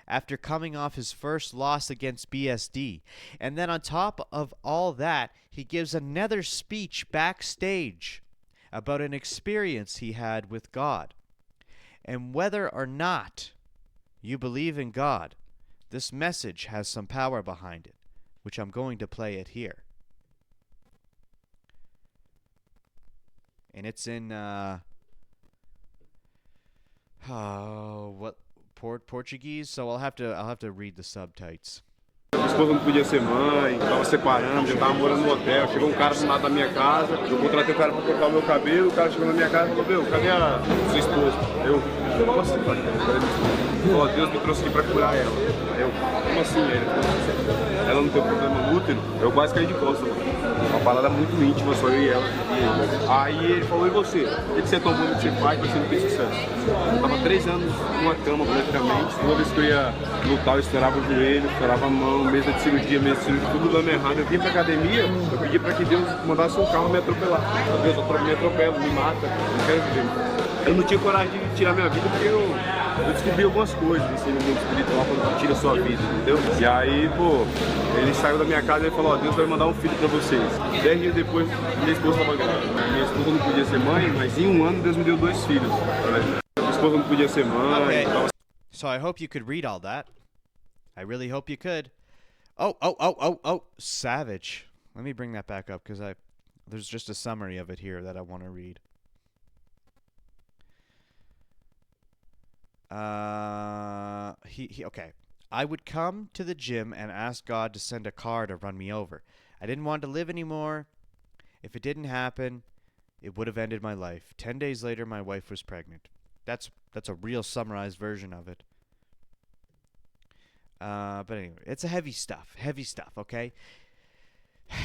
after coming off his first loss against BSD. And then on top of all that, he gives another speech backstage about an experience he had with God. And whether or not you believe in God, this message has some power behind it, which I'm going to play it here. And it's in Portuguese, so I'll have to read the subtitles. Minha esposa não podia ser mãe, tava separando, eu tava morando no hotel. Chegou um cara do lado da minha casa, eu contratei o cara pra cortar o meu cabelo, o cara chegou na minha casa e falou: meu, cadê a sua esposa? Como assim, pai? Ó, Deus me trouxe aqui pra curar ela. Como assim? Ela não tem problema no útero? Eu quase caí de costas, mano. Uma parada muito íntima, só eu e ela. Aí ele falou: e você? O que você tomou no que você faz pra você não ter sucesso? Eu tava 3 anos numa cama praticamente. Toda vez que eu ia lutar, eu estourava o joelho, estourava a mão, mesa de cirurgia, tudo dando errado. Eu vim pra academia, eu pedi pra que Deus mandasse um carro me atropelar. Deus me atropela, me mata, não quero viver. Eu não tinha coragem de tirar minha vida porque eu descobri algumas coisas assim, no mundo espiritual quando tira a sua vida, entendeu? E aí, pô, ele saiu da minha casa e falou: ó, Deus vai mandar um filho pra vocês. 10 dias depois, minha esposa estava grávida. Minha esposa não podia ser mãe, mas em 1 ano Deus me deu 2 filhos. Minha esposa não podia ser mãe. Okay. So I hope you could read all that. I really hope you could. Oh, savage. Let me bring that back up because there's just a summary of it here that I want to read. Okay. I would come to the gym and ask God to send a car to run me over. I didn't want to live anymore. If it didn't happen, it would have ended my life. 10 days later, my wife was pregnant. That's a real summarized version of it. But anyway, it's a heavy stuff, okay?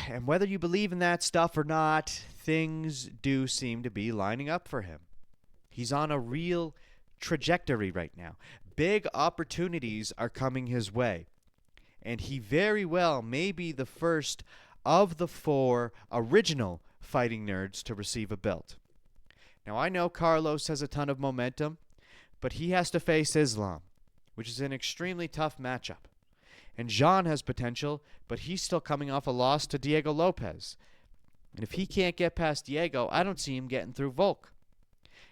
And whether you believe in that stuff or not, things do seem to be lining up for him. He's on a real trajectory right now. Big opportunities are coming his way. And he very well may be the first of the 4 original Fighting Nerds to receive a belt. Now, I know Carlos has a ton of momentum, but he has to face Islam, which is an extremely tough matchup. And Jon has potential, but he's still coming off a loss to Diego Lopez. And if he can't get past Diego, I don't see him getting through Volk.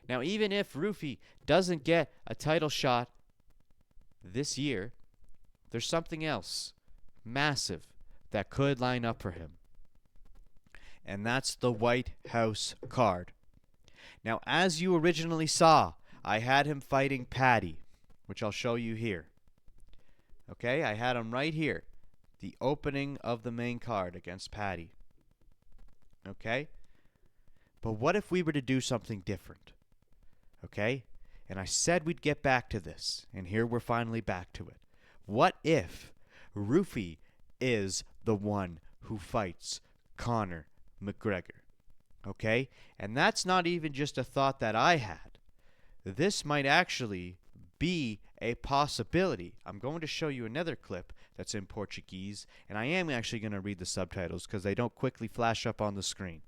Now, even if Ruffy doesn't get a title shot this year, there's something else massive that could line up for him. And that's the White House card. Now, as you originally saw, I had him fighting Paddy, which I'll show you here. Okay, I had him right here. The opening of the main card against Paddy. Okay? But what if we were to do something different? Okay? And I said we'd get back to this, and here we're finally back to it. What if Ruffy is the one who fights Conor McGregor? Okay? And that's not even just a thought that I had. This might actually be a possibility. I'm going to show you another clip that's in Portuguese, and I am actually going to read the subtitles because they don't quickly flash up on the screen.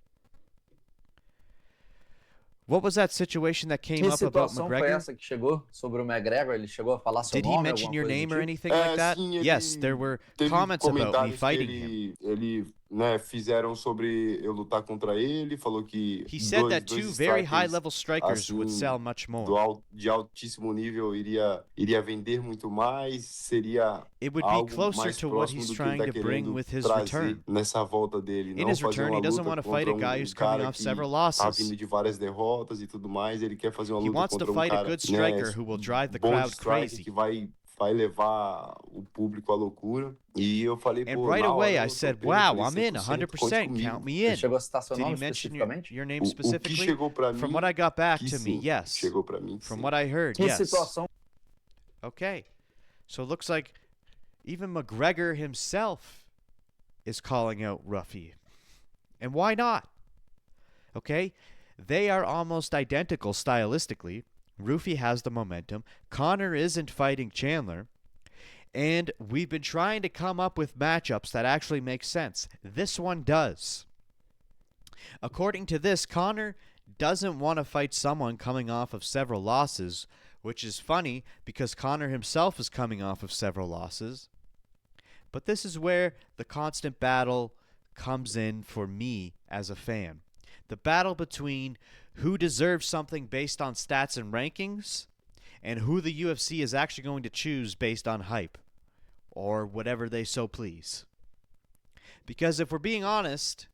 What was that situation that came up about McGregor? Foi essa que chegou sobre o McGregor? Ele chegou a falar seu Did he nome, mention your name or tipo? anything like that? Sim, Yes, there were comments about me fighting him. Ele, né, fizeram sobre eu lutar contra ele, falou que He said that 2 very high-level strikers would sell much more. De altíssimo nível iria vender muito mais, seria It would be algo closer mais to what próximo he's do que ele trying tá to bring querendo with his trazer return. nessa volta dele. In Não his fazer return, uma he doesn't luta want to fight a contra guy who's coming cara off que several tá losses. vindo de várias derrotas e tudo mais. Ele quer fazer uma He luta wants to contra fight a cara, good striker who will drive the bom crowd strike crazy. que vai vai levar o público à loucura. E eu falei, And pô, right na away, hora I eu said, topei, wow, falei, I'm in 100%, 100%. conte Count comigo. me in. Ele chegou a citar seu Did he nome mention especificamente? your name O que specifically? chegou pra mim, From what I got back que to me, sim. yes. Chegou pra mim, From sim. what I heard, Que yes. situação? Okay. So it looks like even McGregor himself is calling out Ruffy. And why not? Okay? They are almost identical stylistically. Ruffy has the momentum. Conor isn't fighting Chandler. And we've been trying to come up with matchups that actually make sense. This one does. According to this, Conor doesn't want to fight someone coming off of several losses, which is funny because Conor himself is coming off of several losses. But this is where the constant battle comes in for me as a fan. The battle between who deserves something based on stats and rankings and who the UFC is actually going to choose based on hype or whatever they so please. Because if we're being honest,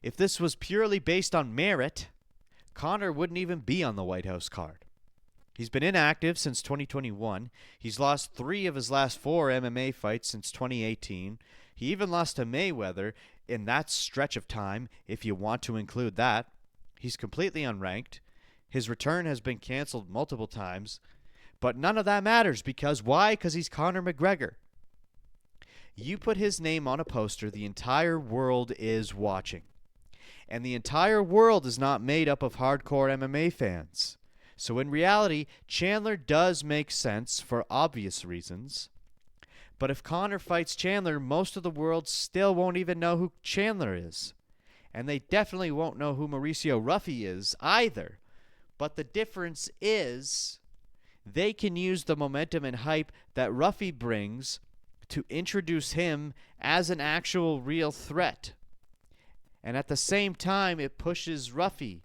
if this was purely based on merit, Conor wouldn't even be on the White House card. He's been inactive since 2021. He's lost 3 of his last 4 MMA fights since 2018. He even lost to Mayweather in that stretch of time, if you want to include that. He's completely unranked. His return has been canceled multiple times. But none of that matters because why? Because he's Conor McGregor. You put his name on a poster, the entire world is watching. And the entire world is not made up of hardcore MMA fans. So in reality, Chandler does make sense for obvious reasons. But if Conor fights Chandler, most of the world still won't even know who Chandler is. And they definitely won't know who Mauricio Ruffy is either. But the difference is they can use the momentum and hype that Ruffy brings to introduce him as an actual real threat. And at the same time, it pushes Ruffy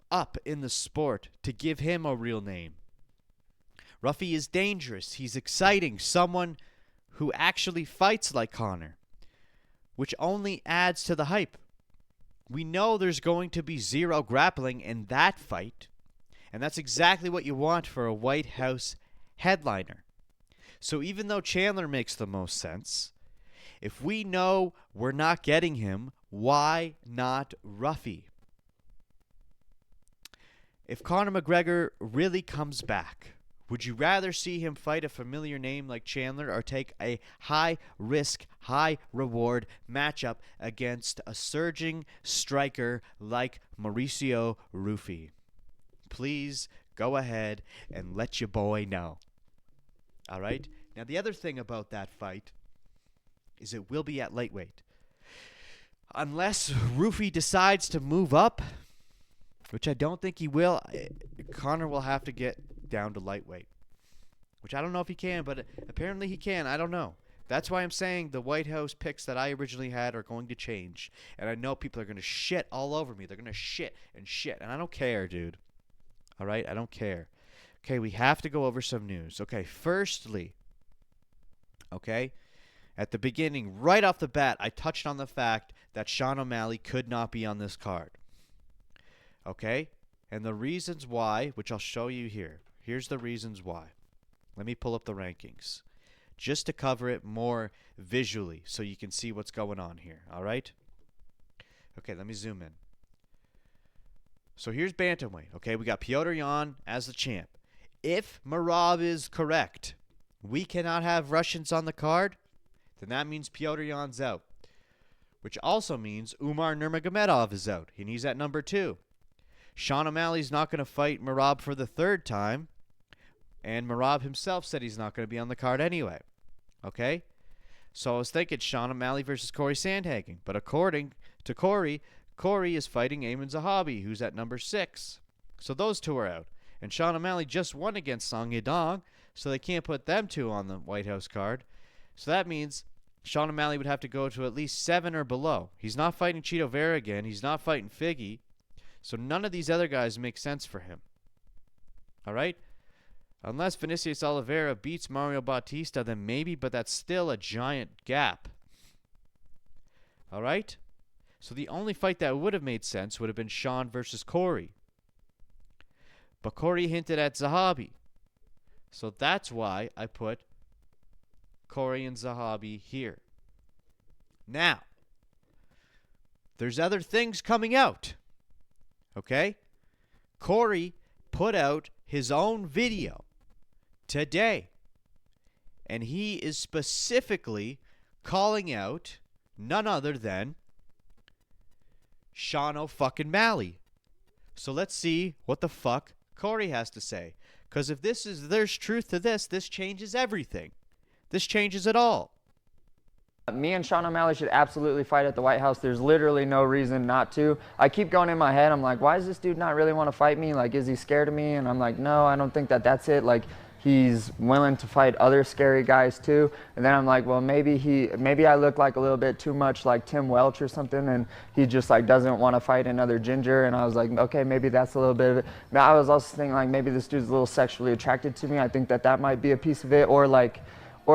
up in the sport to give him a real name. Ruffy is dangerous. He's exciting. Someone who actually fights like Conor, which only adds to the hype. We know there's going to be zero grappling in that fight, and that's exactly what you want for a White House headliner. So even though Chandler makes the most sense, if we know we're not getting him, why not Ruffy? If Conor McGregor really comes back, would you rather see him fight a familiar name like Chandler or take a high-risk, high-reward matchup against a surging striker like Mauricio Ruffy? Please go ahead and let your boy know. All right? Now, the other thing about that fight is it will be at lightweight. Unless Ruffy decides to move up, which I don't think he will, Conor will have to get down to lightweight, which I don't know if he can, but apparently he can. I don't know. That's why I'm saying the White House picks that I originally had are going to change, and I know people are going to shit all over me. They're going to shit, and I don't care, dude. All right? I don't care. Okay, we have to go over some news. Okay, firstly, okay, at the beginning, right off the bat, I touched on the fact that Sean O'Malley could not be on this card. Okay? And the reasons why, which I'll show you here. Here's the reasons why. Let me pull up the rankings just to cover it more visually so you can see what's going on here. All right? Okay, let me zoom in. So here's bantamweight. Okay, we got Petr Yan as the champ. If Merab is correct, we cannot have Russians on the card, then that means Petr Yan's out. Which also means Umar Nurmagomedov is out, and he's at number 2. Sean O'Malley's not going to fight Merab for the 3rd time, and Merab himself said he's not going to be on the card anyway. Okay? So I was thinking Sean O'Malley versus Corey Sandhagen, but according to Corey is fighting Ayman Zahabi, who's at number 6. So those two are out. And Sean O'Malley just won against Song Yadong, so they can't put them two on the White House card. So that means Sean O'Malley would have to go to at least 7 or below. He's not fighting Cheeto Vera again. He's not fighting Figgy. So none of these other guys make sense for him. All right? Unless Vinicius Oliveira beats Mario Bautista, then maybe, but that's still a giant gap. All right? So the only fight that would have made sense would have been Sean versus Corey. But Corey hinted at Zahabi. So that's why I put Corey and Zahabi here. Now, there's other things coming out. Okay? Corey put out his own video today. And he is specifically calling out none other than Sean fucking Malley. So let's see what the fuck Corey has to say. Because if there's truth to this, this changes everything. This changes it all. Me and Sean O'Malley should absolutely fight at the White House. There's literally no reason not to. I keep going in my head. I'm like, why does this dude not really want to fight me? Like, is he scared of me? And I'm like, no, I don't think that's it. Like, he's willing to fight other scary guys too. And then I'm like, well, maybe I look like a little bit too much like Tim Welch or something, and he just like doesn't want to fight another ginger. And I was like, okay, maybe that's a little bit of it. Now I was also thinking like maybe this dude's a little sexually attracted to me. I think that might be a piece of it, or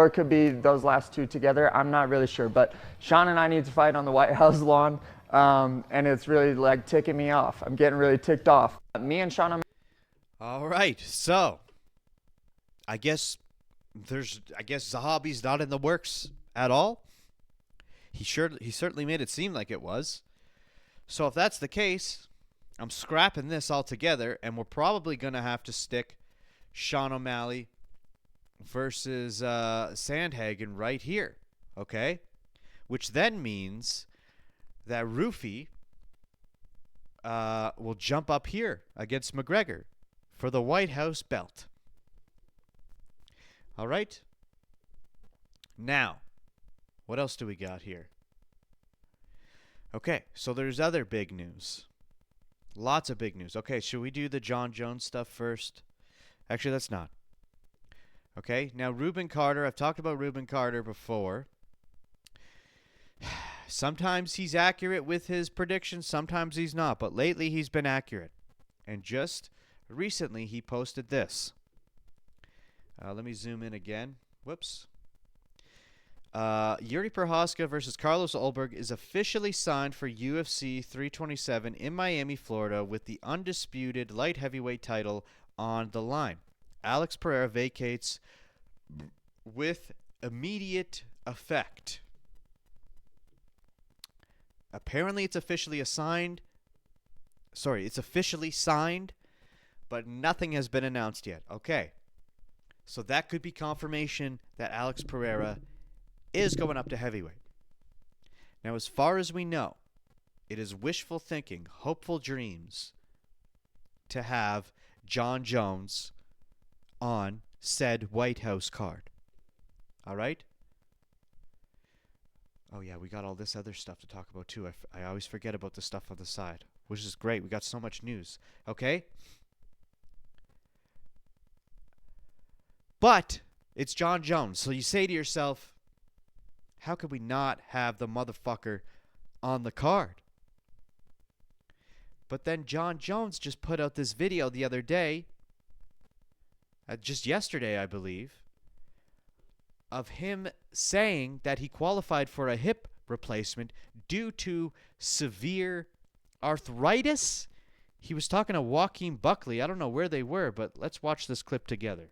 it could be those last two together. I'm not really sure. But Sean and I need to fight on the White House lawn, and it's really like ticking me off. I'm getting really ticked off. Me and Sean. All right, so I guess Zahabi's not in the works at all. He certainly made it seem like it was. So if that's the case, I'm scrapping this altogether, and we're probably gonna have to stick Sean O'Malley versus Sandhagen right here, okay? Which then means that Ruffy will jump up here against McGregor for the White House belt. All right? Now, what else do we got here? Okay, so there's other big news. Lots of big news. Okay, should we do the Jon Jones stuff first? Actually, let's not. Okay, now Rubin Carter. I've talked about Rubin Carter before. Sometimes he's accurate with his predictions, sometimes he's not. But lately he's been accurate. And just recently he posted this. Let me zoom in again. Whoops. Yuri Prochazka versus Carlos Ulberg is officially signed for UFC 327 in Miami, Florida, with the undisputed light heavyweight title on the line. Alex Pereira vacates with immediate effect. Apparently it's officially signed, but nothing has been announced yet. Okay. So that could be confirmation that Alex Pereira is going up to heavyweight. Now, as far as we know, it is wishful thinking, hopeful dreams to have Jon Jones on said White House card. All right? Oh, yeah, we got all this other stuff to talk about, too. I always forget about the stuff on the side, which is great. We got so much news. Okay? But it's Jon Jones. So you say to yourself, how could we not have the motherfucker on the card? But then Jon Jones just put out this video the other day, just yesterday, I believe, of him saying that he qualified for a hip replacement due to severe arthritis. He was talking to Joaquin Buckley. I don't know where they were, but let's watch this clip together.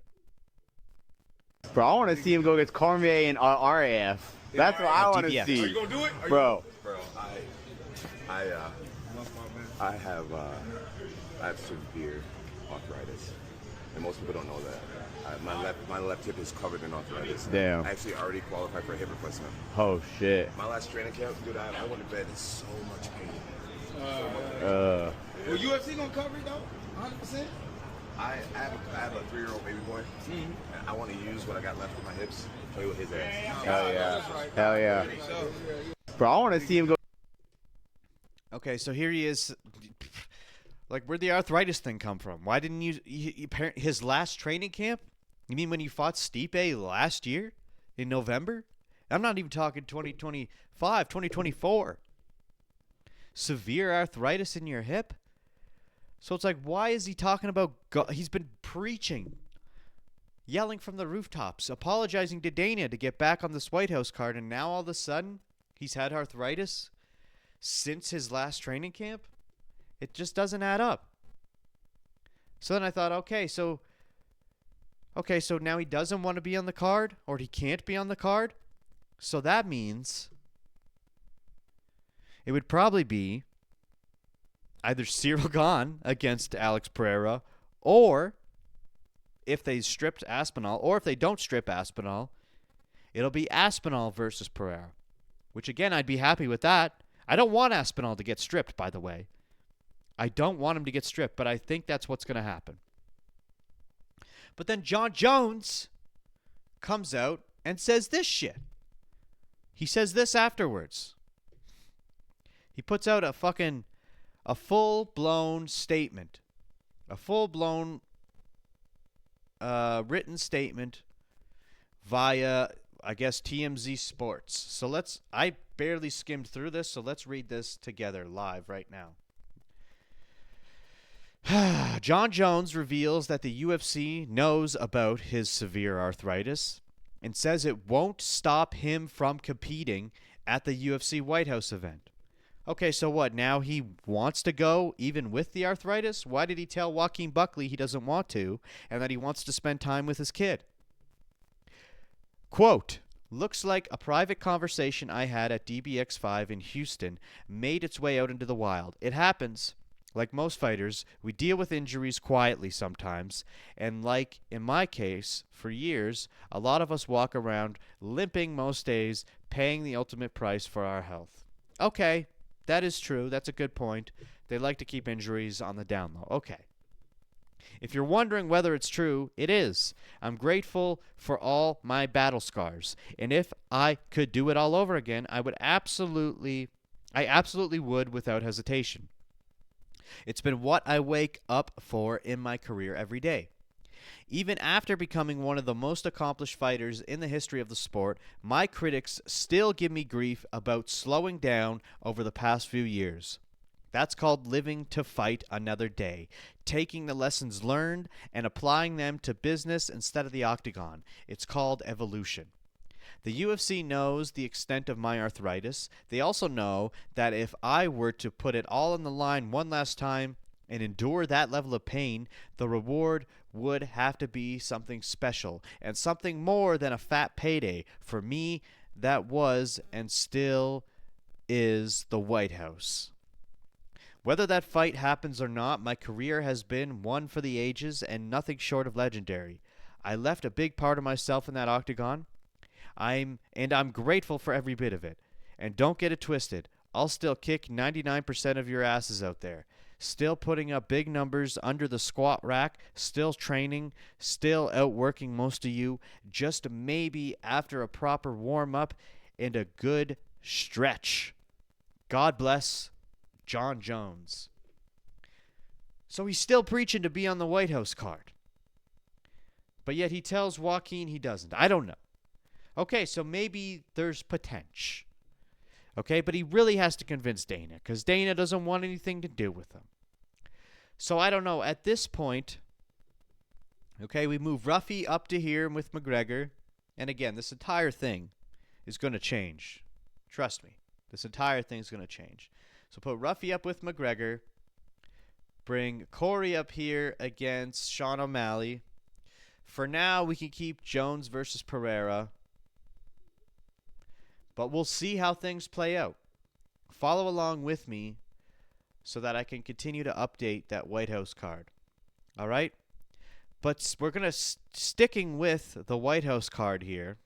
Bro, I want to see him go against Cormier and RAF. That's what I want to see. Are you gonna do it? Bro, I have severe arthritis, and most people don't know that. My left hip is covered in arthritis. Damn. I actually already qualified for a hip replacement. Oh shit. My last training camp, dude, I went to bed in so much pain. Well, UFC gonna cover it though, 100%. I have a 3-year-old baby boy, and I want to use what I got left of my hips, play with his ass. Hell yeah. Hell yeah. Bro, I want to see him go. Okay, so here he is. Like, where'd the arthritis thing come from? Why didn't his last training camp? You mean when you fought Stipe last year in November? I'm not even talking 2025, 2024. Severe arthritis in your hip? So it's like, why is he talking about he's been preaching, yelling from the rooftops, apologizing to Dana to get back on this White House card, and now all of a sudden he's had arthritis since his last training camp? It just doesn't add up. So then I thought, okay, so Okay, so now he doesn't want to be on the card, or he can't be on the card. So that means it would probably be either Cyril Gane against Alex Pereira, or if they stripped Aspinall, or if they don't strip Aspinall, it'll be Aspinall versus Pereira, which again, I'd be happy with that. I don't want Aspinall to get stripped, by the way. I don't want him to get stripped, but I think that's what's going to happen. But then Jon Jones comes out and says this shit. He says this afterwards. He puts out a full-blown statement. A full-blown written statement via, I guess, TMZ Sports. So I barely skimmed through this, so let's read this together live right now. Jon Jones reveals that the UFC knows about his severe arthritis and says it won't stop him from competing at the UFC White House event. Okay, so what? Now he wants to go even with the arthritis? Why did he tell Joaquin Buckley he doesn't want to and that he wants to spend time with his kid? Quote, looks like a private conversation I had at DBX5 in Houston made its way out into the wild. It happens. Like most fighters, we deal with injuries quietly sometimes, and like in my case, for years, a lot of us walk around limping most days, paying the ultimate price for our health. Okay, that is true. That's a good point. They like to keep injuries on the down low. Okay. If you're wondering whether it's true, it is. I'm grateful for all my battle scars, and if I could do it all over again, I absolutely would without hesitation. It's been what I wake up for in my career every day. Even after becoming one of the most accomplished fighters in the history of the sport, my critics still give me grief about slowing down over the past few years. That's called living to fight another day, taking the lessons learned and applying them to business instead of the octagon. It's called evolution. The UFC knows the extent of my arthritis. They also know that if I were to put it all on the line one last time and endure that level of pain, the reward would have to be something special and something more than a fat payday. For me, that was and still is the White House. Whether that fight happens or not, my career has been one for the ages and nothing short of legendary. I left a big part of myself in that octagon. I'm grateful for every bit of it. And don't get it twisted. I'll still kick 99% of your asses out there. Still putting up big numbers under the squat rack. Still training. Still outworking most of you. Just maybe after a proper warm-up and a good stretch. God bless Jon Jones. So he's still preaching to be on the White House card. But yet he tells Joaquin he doesn't. I don't know. Okay, so maybe there's potential. Okay, but he really has to convince Dana because Dana doesn't want anything to do with him. So I don't know. At this point, okay, we move Ruffy up to here with McGregor. And again, this entire thing is going to change. Trust me. This entire thing is going to change. So put Ruffy up with McGregor. Bring Corey up here against Sean O'Malley. For now, we can keep Jones versus Pereira. But we'll see how things play out. Follow along with me so that I can continue to update that White House card. All right? But we're going to sticking with the White House card here.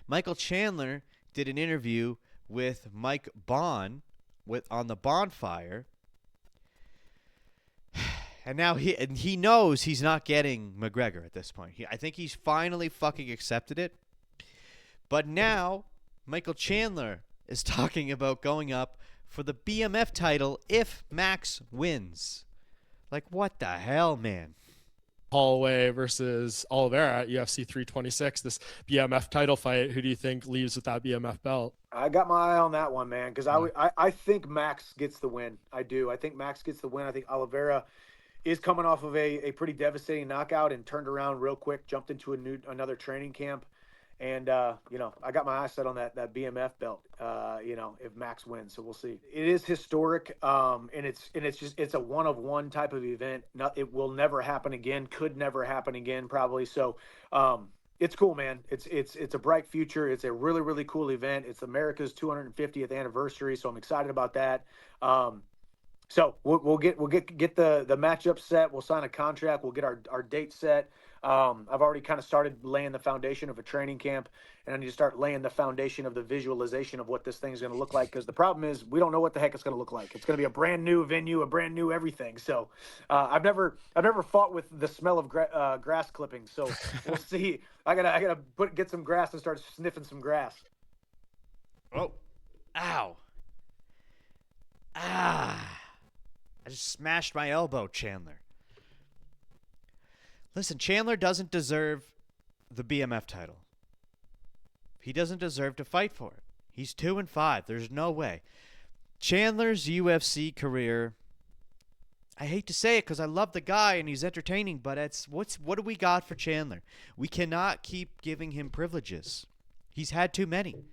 Michael Chandler did an interview with Mike Bond on the Bonfire. And now he knows he's not getting McGregor at this point. I think he's finally fucking accepted it. But now, Michael Chandler is talking about going up for the BMF title if Max wins. Like, what the hell, man? Holloway versus Oliveira at UFC 326, this BMF title fight. Who do you think leaves with that BMF belt? I got my eye on that one, man, because I think Max gets the win. I do. I think Max gets the win. I think Oliveira is coming off of a pretty devastating knockout and turned around real quick, jumped into another training camp. And you know, I got my eyes set on that BMF belt. You know, if Max wins, so we'll see. It is historic, and it's a one of one type of event. It will never happen again. Could never happen again, probably. So, it's cool, man. It's a bright future. It's a really, really cool event. It's America's 250th anniversary, so I'm excited about that. So we'll get the matchup set. We'll sign a contract. We'll get our date set. I've already kind of started laying the foundation of a training camp, and I need to start laying the foundation of the visualization of what this thing is going to look like. Because the problem is we don't know what the heck it's going to look like. It's going to be a brand new venue, a brand new everything. So I've never fought with the smell of grass clippings. So we'll see. I gotta get some grass and start sniffing some grass. Oh, ow, ah! I just smashed my elbow, Chandler. Listen, Chandler doesn't deserve the BMF title. He doesn't deserve to fight for it. He's 2-5. There's no way. Chandler's UFC career, I hate to say it because I love the guy and he's entertaining, but what do we got for Chandler? We cannot keep giving him privileges. He's had too many.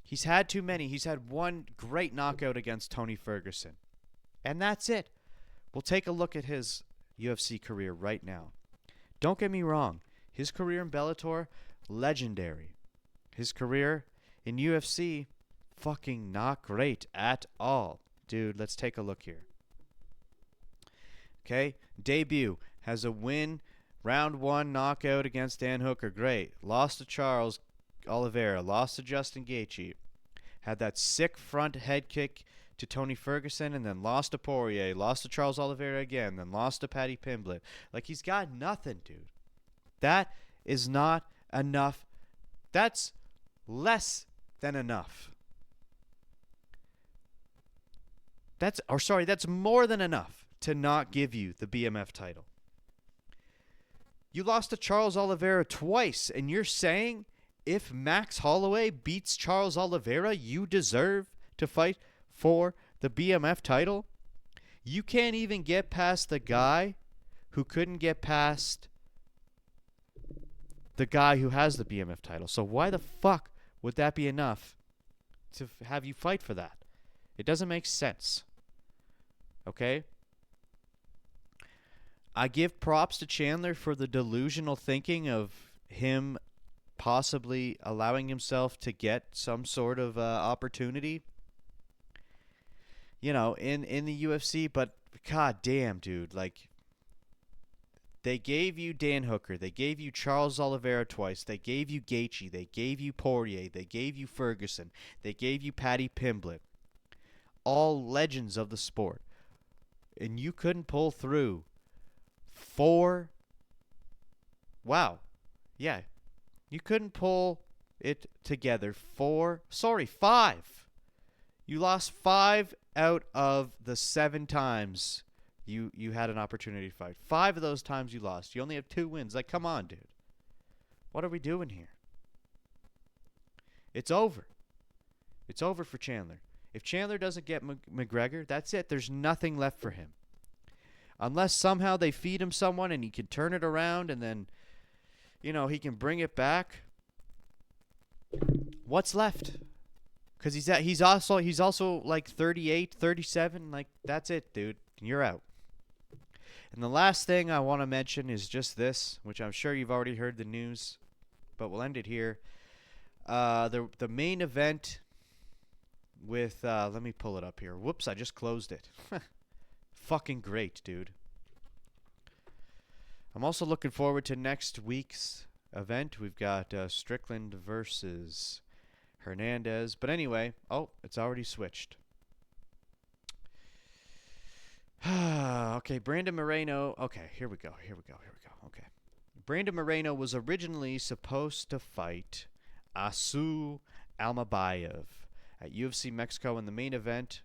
He's had too many. He's had one great knockout against Tony Ferguson. And that's it. We'll take a look at his UFC career right now. Don't get me wrong. His career in Bellator, legendary. His career in UFC, fucking not great at all. Dude, let's take a look here. Okay, debut. Has a win. Round 1 knockout against Dan Hooker. Great. Lost to Charles Oliveira. Lost to Justin Gaethje. Had that sick front head kick to Tony Ferguson, and then lost to Poirier, lost to Charles Oliveira again, then lost to Paddy Pimblett. Like, he's got nothing, dude. That is not enough. That's less than enough. That's more than enough to not give you the BMF title. You lost to Charles Oliveira twice, and you're saying if Max Holloway beats Charles Oliveira, you deserve to fight for the BMF title? You can't even get past the guy who couldn't get past the guy who has the BMF title. So why the fuck would that be enough to have you fight for that? It doesn't make sense. Okay? I give props to Chandler for the delusional thinking of him possibly allowing himself to get some sort of opportunity, you know, in the UFC. But god damn, dude, like, they gave you Dan Hooker, they gave you Charles Oliveira twice, they gave you Gaethje, they gave you Poirier, they gave you Ferguson, they gave you Paddy Pimblett, all legends of the sport, and you couldn't pull through 4. Wow, yeah, you couldn't pull it together. 5. You lost 5 out of the 7 times you had an opportunity to fight. 5 of those times you lost. You only have 2 wins. Like, come on, dude. What are we doing here? It's over. It's over for Chandler. If Chandler doesn't get McGregor, that's it. There's nothing left for him. Unless somehow they feed him someone and he can turn it around and then, you know, he can bring it back. What's left? Because he's also like 38, 37. Like, that's it, dude. You're out. And the last thing I want to mention is just this, which I'm sure you've already heard the news, but we'll end it here. The main event with let me pull it up here. Whoops, I just closed it. Fucking great, dude. I'm also looking forward to next week's event. We've got Strickland versus Hernandez. But anyway, oh, it's already switched. Okay, Brandon Moreno. Okay, here we go. Okay. Brandon Moreno was originally supposed to fight Asu Almabayev at UFC Mexico in the main event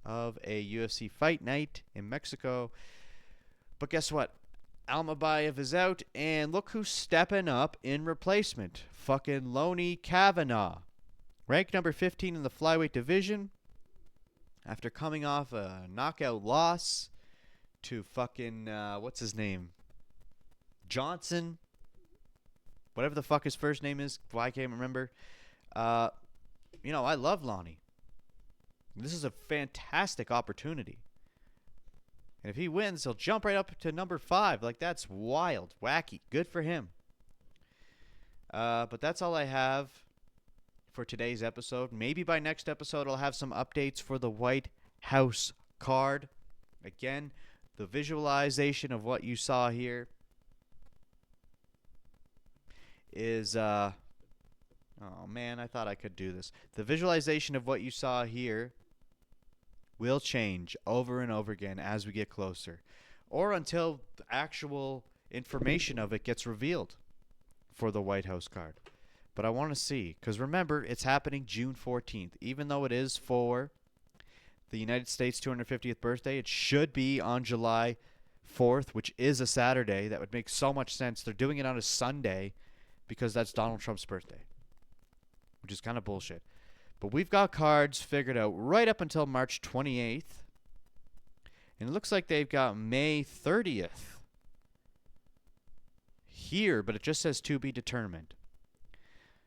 of a UFC fight night in Mexico. But guess what? Almabayev is out, and look who's stepping up in replacement. Fucking Lonnie Kavanagh. Ranked number 15 in the flyweight division. After coming off a knockout loss to fucking, what's his name? Johnson. whatever the fuck his first name is. Why I can't remember. You know, I love Lonnie. This is a fantastic opportunity. And if he wins, he'll jump right up to number 5. Like, that's wild, wacky. Good for him. But that's all I have for today's episode. Maybe by next episode, I'll have some updates for the White House card. Again, the visualization of what you saw here is... oh, man, I thought I could do this. The visualization of what you saw here will change over and over again as we get closer, or until the actual information of it gets revealed for the White House card. But I want to see, because remember, it's happening June 14th. Even though it is for the United States 250th birthday, it should be on July 4th, which is a Saturday. That would make so much sense. They're doing it on a Sunday because that's Donald Trump's birthday, which is kind of bullshit. But we've got cards figured out right up until March 28th. And it looks like they've got May 30th here, but it just says to be determined.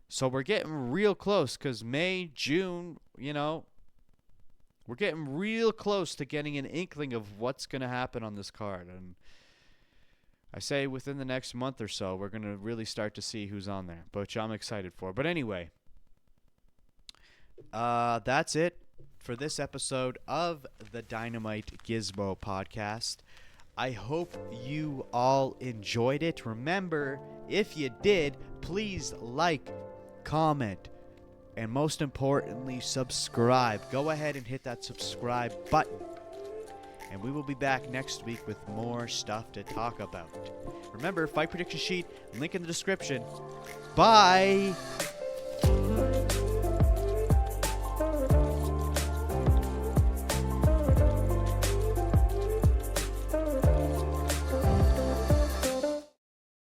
So we're getting real close, because May, June, you know, we're getting real close to getting an inkling of what's going to happen on this card. And I say within the next month or so, we're going to really start to see who's on there, which I'm excited for. But anyway, that's it for this episode of the Dynamite Gizmo Podcast. I hope you all enjoyed it. Remember, if you did, please like, comment, and most importantly, subscribe. Go ahead and hit that subscribe button. And we will be back next week with more stuff to talk about. Remember, fight prediction sheet, link in the description. Bye!